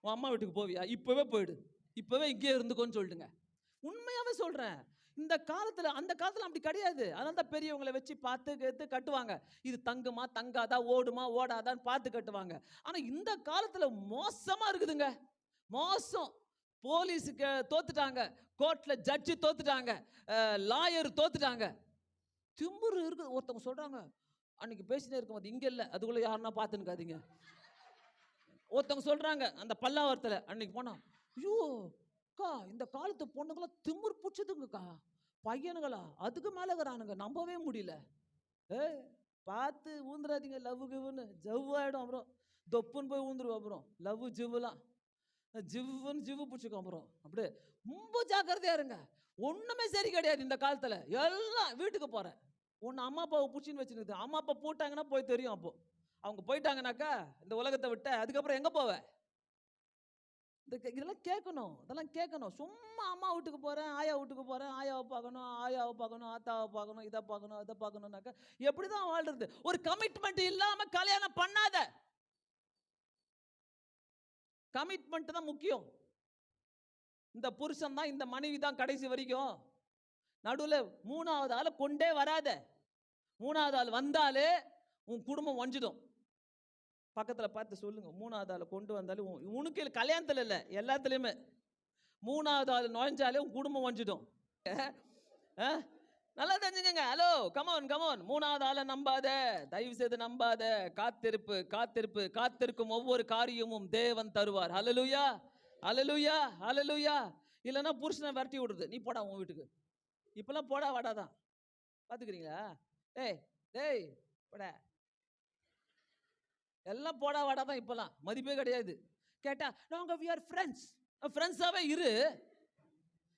உன் அம்மா வீட்டுக்கு போவியா? இப்பவே போயிடு, இப்பவே இங்கே இருந்துக்கோன்னு சொல்லிட்டுங்க. உண்மையாவே சொல்றேன். இந்த காலத்துல, அந்த காலத்துல அப்படி கிடையாது. அதனால தான் பெரியவங்களை வச்சு பார்த்து கட்டுவாங்க. இது தங்குமா தங்காதா, ஓடுமா ஓடாதான்னு பார்த்து கட்டுவாங்க. ஆனா இந்த காலத்துல மோசமா இருக்குதுங்க, மோசம். போலீஸுக்கு தோத்துட்டாங்க, கோர்ட்ல ஜட்ஜி தோத்துட்டாங்க, லாயர் தோத்துட்டாங்க. திமுரு இருக்குது. ஒருத்தவங்க சொல்றாங்க, அன்னைக்கு பேசினே இருக்கும் போது இங்க இல்லை, அதுக்குள்ள யாருன்னா பார்த்துனுக்காதீங்க. ஒருத்தவங்க சொல்றாங்க அந்த பல்லாவரத்தில் அன்னைக்கு போனா, ஐயோ அக்கா, இந்த காலத்து பொண்ணுங்களா திமுர் பிடிச்சதுங்கக்கா, பையனுங்களா அதுக்கு மேலே இருக்கிறானுங்க, நம்பவே முடியல. பார்த்து ஊந்துடாதீங்க, லவ் கிவ்னு ஜவ்வாயிடும். அப்புறம் தொப்புன்னு போய் ஊந்துருவோம். அப்புறம் லவ் ஜிவ்வுலாம் ஜிவ்வுன்னு ஜிவ்வு பிடிச்சிக்கும். அப்புறம் அப்படியே ரொம்ப ஜாக்கிரதையா இருங்க. ஒண்ணுமே சரி கிடையாது இந்த காலத்துல. எல்லாம் வீட்டுக்கு போறேன், ஒன்னு அம்மா அப்பாவை பிடிச்சின்னு வச்சுருக்குது. அம்மா அப்பா போட்டாங்கன்னா போய் தெரியும். அப்போ அவங்க போயிட்டாங்கனாக்கா இந்த உலகத்தை விட்ட அதுக்கப்புறம் எங்க போவ? இதெல்லாம் கேட்கணும், இதெல்லாம் கேட்கணும். சும்மா அம்மா வீட்டுக்கு போறேன், ஆயா வீட்டுக்கு போறேன், ஆயாவை பார்க்கணும், ஆயாவை பார்க்கணும், ஆத்தாவை பார்க்கணும், இதை பார்க்கணும், அதை பார்க்கணும்னாக்கா எப்படிதான் வாழ்றது? ஒரு கமிட்மெண்ட் இல்லாம கல்யாணம் பண்ணாத. கமிட்மெண்ட் தான் முக்கியம். இந்த புருஷன் தான், இந்த மனைவி தான் கடைசி வரைக்கும். நடுவில் மூணாவது ஆளை கொண்டே வராத. மூணாவது ஆள் வந்தாலே உன் குடும்பம் வஞ்சிடும். பக்கத்தில் பார்த்து சொல்லுங்க, மூணாவது ஆளை கொண்டு வந்தாலும் உனக்கு கல்யாணத்தில் இல்லை, எல்லாத்துலேயுமே மூணாவது ஆள் நுழைஞ்சாலே உன் குடும்பம் வஞ்சிடும். நல்லா தெரிஞ்சுக்கங்க. Hello, come on come on. மூணாவது ஆளை நம்பாத, தயவு செய்து நம்பாத. காத்திருப்பு காத்திருப்பு காத்திருக்கும் ஒவ்வொரு காரியமும் தேவன் தருவார். ஹல்லேலூயா ஹல்லேலூயா ஹல்லேலூயா. இல்லைன்னா புருஷனை விரட்டி விடுறது, நீ போடா உன் வீட்டுக்கு. இப்பெல்லாம் போடா வாடாதான் பார்த்துக்கிறீங்களா? டேய் டேய் போடா, எல்லாம் போடா வாடா தான். இப்பெல்லாம் மதிப்பே கிடையாது. கேட்டா நாங்க we are friends. ஃப்ரெண்ட்ஸாவே இரு,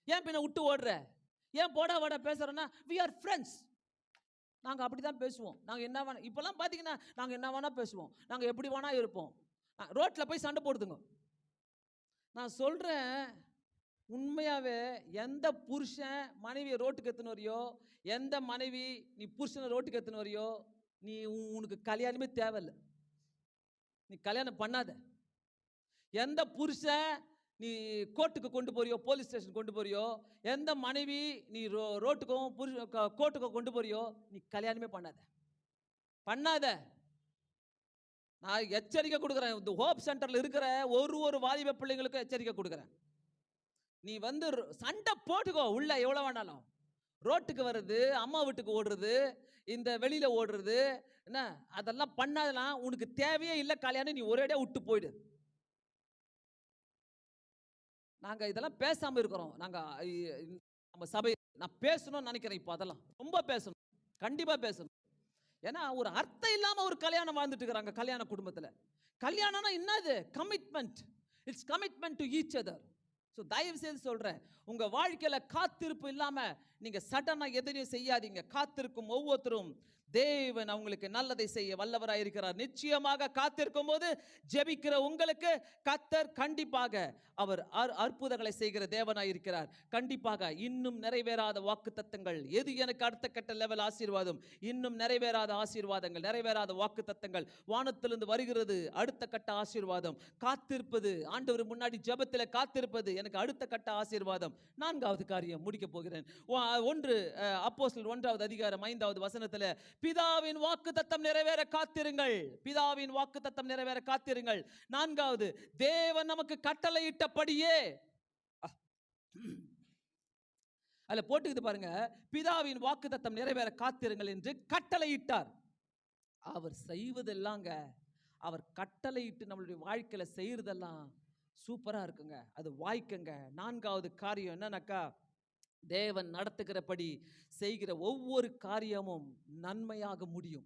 ஏன் பின்ன விட்டு ஓடுற? ஏன் போடா வாடா பேசுறோன்னா we are friends. நாங்க அப்படிதான் பேசுவோம். நாங்க என்ன வேணா, இப்பெல்லாம் பாத்தீங்கன்னா நாங்க என்ன வேணா பேசுவோம், நாங்க எப்படி வேணா இருப்போம். ரோட்ல போய் சண்டை போடுதுங்க. நான் சொல்றேன், உண்மையாவே எந்த புருஷன் மனைவியை ரோட்டுக்கு எத்துன்னு வரையோ, எந்த மனைவி நீ புருஷனை ரோட்டுக்கு எத்துன்னு வரையோ, நீ உனக்கு கல்யாணமே தேவையில்லை. நீ கல்யாணம் பண்ணாத. எந்த புருஷன் நீ கோர்ட்டுக்கு கொண்டு போறியோ, போலீஸ் ஸ்டேஷன் கொண்டு போறியோ, எந்த மனைவி நீ ரோட்டுக்கும் கோர்ட்டுக்கும் கொண்டு போறியோ, நீ கல்யாணமே பண்ணாத பண்ணாத. நான் எச்சரிக்கை கொடுக்குறேன். இந்த ஹோப் சென்டர்ல இருக்கிற ஒரு வாலிப பிள்ளைங்களுக்கும் எச்சரிக்கை கொடுக்குறேன். நீ வந்து சண்டை போட்டுக்கோ உள்ள, எவ்வளவு வேணாலும். ரோட்டுக்கு வர்றது, அம்மா வீட்டுக்கு ஓடுறது, இந்த வெளியில ஓடுறது, என்ன அதெல்லாம் பண்ணாதெல்லாம் உனக்கு தேவையே இல்லை. கல்யாணம் நீ ஒரேடியா விட்டு போயிடு. நாங்க இதெல்லாம் பேசாம இருக்கிறோம். நாங்க நம்ம சபை, நான் பேசணும்னு நினைக்கிறேன். இப்போ அதெல்லாம் ரொம்ப பேசணும், கண்டிப்பா பேசணும். ஏன்னா ஒரு அர்த்தம் இல்லாம ஒரு கல்யாணம் வாழ்ந்துட்டு இருக்கிறாங்க கல்யாண குடும்பத்துல. கல்யாணம்னா என்னது? Commitment. It's commitment to each other. So தயவு செய்து சொல்றேன், உங்க வாழ்க்கையில காத்திருப்பு இல்லாம நீங்க சடனா எதையும் செய்யாதீங்க. காத்திருக்கும் ஒவ்வொருத்தரும் தேவன் அவங்களுக்கு நல்லதை செய்ய வல்லவராய் இருக்கிறார். நிச்சயமாக காத்திருக்கும் போது ஜெபிக்கிற உங்களுக்கு கர்த்தர் கண்டிப்பாக அவர் அற்புதங்களை செய்கிற தேவனாய் இருக்கிறார். கண்டிப்பாக இன்னும் நிறைவேறாத வாக்குத்தத்தங்கள், எது எனக்கு அடுத்த கட்ட லெவல் ஆசீர்வாதம், இன்னும் நிறைவேறாத ஆசீர்வாதங்கள், நிறைவேறாத வாக்குத்தத்தங்கள் வானத்திலிருந்து வருகிறது. அடுத்த கட்ட ஆசீர்வாதம் காத்திருப்பது, ஆண்டவர் முன்னாடி ஜெபத்தில் காத்திருப்பது எனக்கு அடுத்த கட்ட ஆசீர்வாதம். நான்காவது காரியம் முடிக்க போகிறேன். 1 அப்போஸ்தலர் 1வது அதிகாரம் 5வது வசனத்தில், பிதாவின் வாக்குத்தத்தம் நிறைவேற காத்திருங்கள். பிதாவின் வாக்குத்தத்தம் நிறைவேற காத்திருங்கள். 4வது, தேவன் நமக்கு கட்டளையிட்டபடியே, அதுல போட்டுக்குது பாருங்க, பிதாவின் வாக்குத்தத்தம் நிறைவேற காத்திருங்கள் என்று கட்டளையிட்டார். அவர் செய்வதெல்லாங்க, அவர் கட்டளையிட்டு நம்மளுடைய வாழ்க்கையில செய்யறதெல்லாம் சூப்பரா இருக்குங்க. அது வாய்க்குங்க. 4வது காரியம் என்னன்னாக்கா, தேவன் நடத்துகிறபடி செய்கிற ஒவ்வொரு காரியமும் நன்மையாக முடியும்.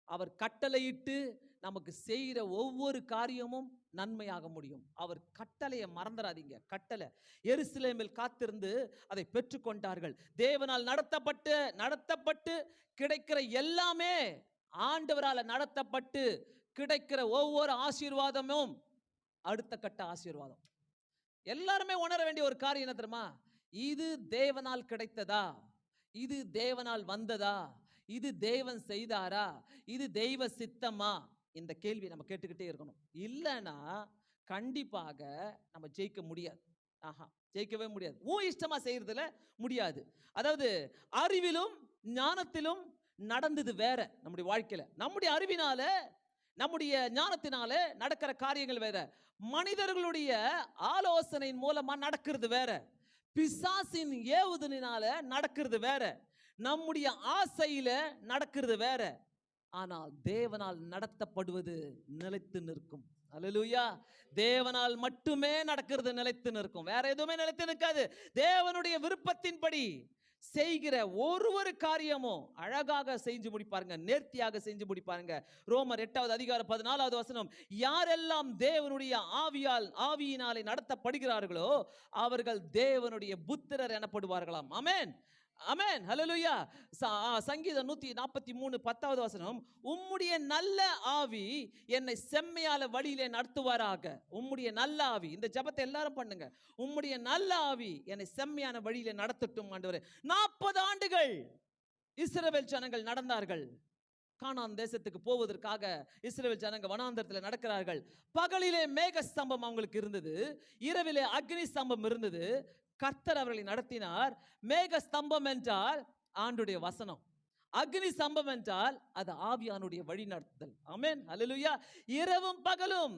அவர் கட்டளையிட்டு நமக்கு செய்கிற ஒவ்வொரு காரியமும் நன்மையாக முடியும். அவர் கட்டளையை மறந்துடாதீங்க. கட்டளை, எருசலேமில் காத்திருந்து அதை பெற்றுக்கொண்டார்கள். தேவனால் நடத்தப்பட்டு கிடைக்கிற எல்லாமே, ஆண்டவரால் நடத்தப்பட்டு கிடைக்கிற ஒவ்வொரு ஆசீர்வாதமும் அடுத்த கட்ட ஆசீர்வாதம். எல்லாருமே உணர வேண்டிய ஒரு காரியம் என்ன தெரியுமா? இது தேவனால் கிடைத்ததா? இது தேவனால் வந்ததா? இது தேவன் செய்தாரா? இது தெய்வ சித்தமா? இந்த கேள்வி நம்ம கேட்டுக்கிட்டே இருக்கணும். இல்லைன்னா கண்டிப்பாக நம்ம ஜெயிக்க முடியாது. ஜெயிக்கவே முடியாது. இஷ்டமா செய்யறதுல முடியாது. அதாவது அறிவிலும் ஞானத்திலும் நடந்தது வேற. நம்முடைய வாழ்க்கையில நம்முடைய அறிவினால, நம்முடைய ஞானத்தினால நடக்கிற காரியங்கள் வேற. மனிதர்களுடைய ஆலோசனையின் மூலமா நடக்கிறது வேற. பிசாசின் ஏவுதலினால நடக்கிறது வேற. நம்முடைய ஆசையில நடக்கிறது வேற. ஆனால் தேவனால் நடத்தப்படுவது நிலைத்து நிற்கும். அல்லேலூயா. தேவனால் மட்டுமே நடக்கிறது நிலைத்து நிற்கும். வேற எதுவுமே நிலைத்து நிற்காது. தேவனுடைய விருப்பத்தின்படி செய்கிற ஒரு காரியமும் அழகாக செஞ்சு முடிப்பாருங்க, நேர்த்தியாக செஞ்சு முடிப்பாருங்க. ரோமர் 8வது அதிகாரம் 14வது வசனம், யாரெல்லாம் தேவனுடைய ஆவியினாலே நடத்தப்படுகிறார்களோ அவர்கள் தேவனுடைய புத்திரர் எனப்படுவார்களாம். ஆமென், ஆமென், ஹல்லேலூயா. சங்கீதம் 143 10வது வசனம், உம்முடைய நல்ல ஆவி என்னை செம்மையான வழியிலே நடத்துவாராக. உம்முடைய நல்ல ஆவி, இந்த ஜெபத்தை எல்லாரும் பண்ணுங்க. உம்முடைய நல்ல ஆவி என்னை செம்மையான வழியிலே நடத்தட்டும் ஆண்டவரே. 40 ஆண்டுகள் இஸ்ரவேல் ஜனங்கள் நடந்தார்கள். கானான் தேசத்துக்கு போவதற்காக இஸ்ரவேல் ஜனங்க வனாந்தரத்தில் நடக்கிறார்கள். பகலிலே மேக ஸ்தம்பம் அவங்களுக்கு இருந்தது, இரவிலே அக்னி ஸ்தம்பம் இருந்தது. கர்த்தர் அவர்களை நடத்தினார். மேக ஸ்தம்பம் என்றால் ஆண்டுடைய வசனம், அக்னி ஸ்தம்பம் என்றால் அது ஆவியானுடைய வழி நடத்துதல். ஆமென், ஹல்லேலூயா. இரவும் பகலும்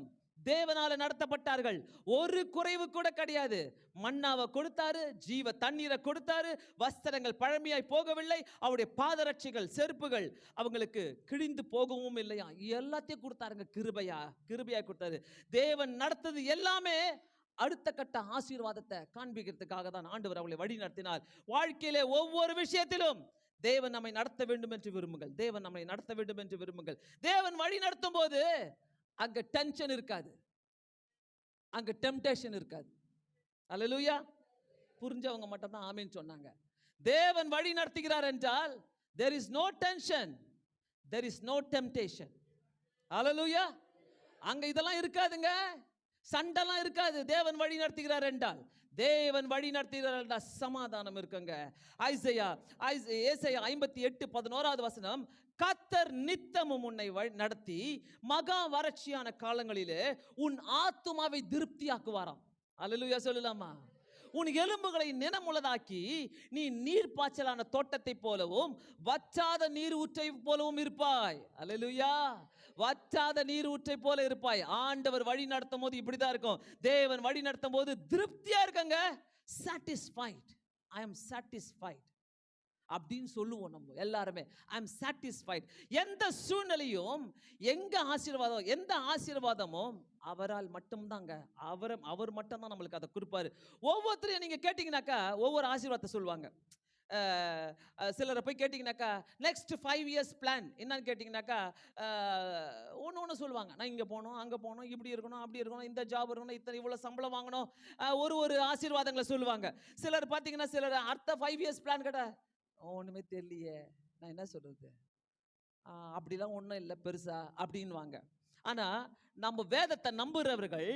தேவனால நடத்தப்பட்டார்கள். ஒரு குறைவு கூட கிடையாது. மன்னாவை கொடுத்தாரு, ஜீவ தண்ணீரை கொடுத்தாரு, வஸ்திரங்கள் பழமையாய் போகவில்லை, அவருடைய பாதரட்சிகள் செருப்புகள் அவங்களுக்கு கிழிந்து போகவும் இல்லையா, எல்லாத்தையும் கொடுத்தாருங்க. கிருபையா கொடுத்தாரு. தேவன் நடத்தது எல்லாமே அடுத்த கட்ட ஆசீர்வாதத்தை காண்பிக்கிறதுக்காக தான் ஆண்டவர் அவளை வழி நடத்தினார். வாழ்க்கையிலே ஒவ்வொரு விஷயத்திலும் தேவன் நம்மை நடத்த வேண்டும் என்று விரும்புங்கள். தேவன் நம்மை நடத்த வேண்டும் என்று விரும்புங்கள். தேவன் வழி நடத்தும் போது அங்க டென்ஷன் இருக்காது, அங்க டெம்டேஷன் இருக்காது. அல்லேலூயா. புரிஞ்சவங்க மட்டும் தான் ஆமென் சொன்னாங்க. தேவன் வழி நடத்துகிறார் என்றால் there is no tension, there is no temptation. அல்லேலூயா. அங்க இதெல்லாம் இருக்காதுங்க, சண்டெல்லாம் இருக்காது. தேவன் வழி நடத்துகிறார் என்றால், தேவன் வழி நடத்துகிறார் என்றால் சமாதானம் இருக்குங்க. ஏசாயா 58:11வது வசனம், கர்த்தர் நித்தமும் உன்னை நடத்தி மகா வறட்சியான காலங்களிலே உன் ஆத்துமாவை திருப்தியாக்குவாராம். அல்லேலூயா சொல்லலாமா? உன் எலும்புகளை நினமுள்ளதாக்கி நீ நீர் பாய்ச்சலான தோட்டத்தை போலவும் வற்றாத நீர் ஊற்றை போலவும் இருப்பாய். அல்லேலூயா. வற்றாத நீர் ஊற்றை போல இருப்பாய். ஆண்டவர் வழி நடத்தும் போது இப்படிதான் இருக்கும். தேவன் வழி நடத்தும் போது திருப்தியா இருக்கங்க. சாட்டிஸ்ஃபைட், ஐ அம் சாட்டிஸ்ஃபைட் அப்படின்னு சொல்லுவோம் நம்ம எல்லாருமே. ஐ அம் சாட்டிஸ்ஃபைட். எந்த சூழ்நிலையும் எந்த ஆசீர்வாதமும் அவரால் மட்டும்தாங்க. அவர் மட்டும்தான் நம்மளுக்கு அதை கொடுப்பாரு. ஒவ்வொருத்தரையும் நீங்க கேட்டீங்கன்னாக்கா ஒவ்வொரு ஆசீர்வாதத்தை சொல்லுவாங்க. சிலரை போய் கேட்டிங்கனாக்கா நெக்ஸ்ட் 5 இயர்ஸ் பிளான் என்னன்னு கேட்டிங்கனாக்கா ஒன்று சொல்லுவாங்க. நான் இங்கே போகணும், அங்கே போகணும், இப்படி இருக்கணும், அப்படி இருக்கணும், இந்த ஜாப் இருக்கணும், இவ்வளோ சம்பளம் வாங்கணும், ஒரு ஆசீர்வாதங்களை சொல்லுவாங்க. சிலர் பார்த்தீங்கன்னா சிலர் அடுத்த 5 இயர்ஸ் பிளான் கேட்டா ஒன்றுமே தெரியலையே, நான் என்ன சொல்கிறது, அப்படிலாம் ஒன்றும் இல்லை பெருசா அப்படின்வாங்க. ஆனால் நம்ம வேதத்தை நம்புகிறவர்கள்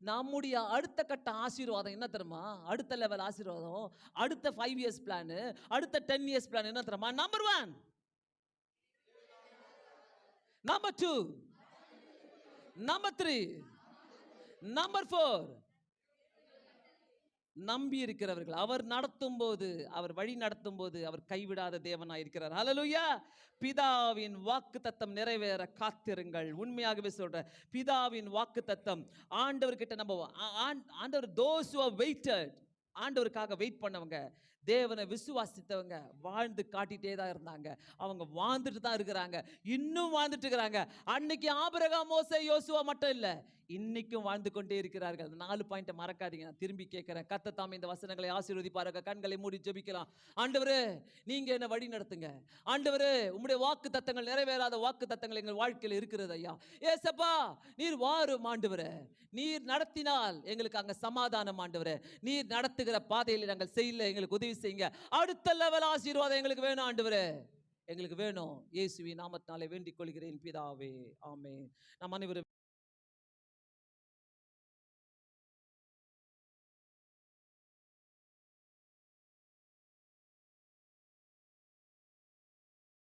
நம்முடைய அடுத்த கட்ட ஆசீர்வாதம் என்ன தெரியுமா? அடுத்த லெவல் ஆசீர்வாதம், அடுத்த 5 இயர்ஸ் பிளான், அடுத்த 10 இயர்ஸ் பிளான் என்ன தெரியுமா? Number 1, number 2, number 3, number 4. நம்பி இருக்கிறவர்கள் அவர் நடத்தும் போது, அவர் வழி நடத்தும் போது அவர் கைவிடாத தேவனாய் இருக்கிறார். ஹல்லேலூயா. பிதாவின் வாக்குத்தத்தம் நிறைவேற காத்திருங்கள். உண்மையாகவே சொல்றேன், பிதாவின் வாக்குத்தத்தம் ஆண்டவர்கிட்ட நம்ம ஆண்டவர் those who have waited, ஆண்டவருக்காக வெயிட் பண்ணவங்க, தேவனை விசுவாசித்தவங்க வாழ்ந்து காட்டிட்டே தான் இருந்தாங்க. அவங்க வாழ்ந்துட்டு தான் இருக்கிறாங்க, இன்னும் வாழ்ந்துட்டு இருக்கிறாங்க. அன்னைக்கு ஆபிரகாம், மோசே, யோசுவா மட்டும் இல்லை, இன்னைக்கும் வாழ்ந்து கொண்டே இருக்கிறார்கள். 4 பாயிண்ட்டை மறக்காதீங்க. நான் திரும்பி கேட்கிறேன். கர்த்தர் தாமே இந்த வசனங்களை ஆசீர்வதிப்பாராக. கண்களை மூடி ஜெபிக்கலாம். ஆண்டவரே நீங்க என்ன வழி நடத்துங்க. ஆண்டவரே உம்முடைய வாக்கு தத்தங்கள், நிறைவேறாத வாக்கு தத்தங்கள் எங்கள் வாழ்க்கையில் இருக்கிறது ஐயா. ஏசப்பா நீர் வாரும் ஆண்டவரே, நீர் நடத்தினால் எங்களுக்கு அங்க சமாதானம் ஆண்டவரே. நீர் நடத்துகிற பாதையில் நாங்கள் செய்யல, எங்களுக்கு உதவி செய்யுங்க. அடுத்த லெவல் ஆசீர்வாதம் எங்களுக்கு வேணும் ஆண்டவரே, எங்களுக்கு வேணும். இயேசுவின் நாமத்தினாலே வேண்டிக் கொள்கிறேன் பிதாவே, ஆமென். நாம் அனைவரும்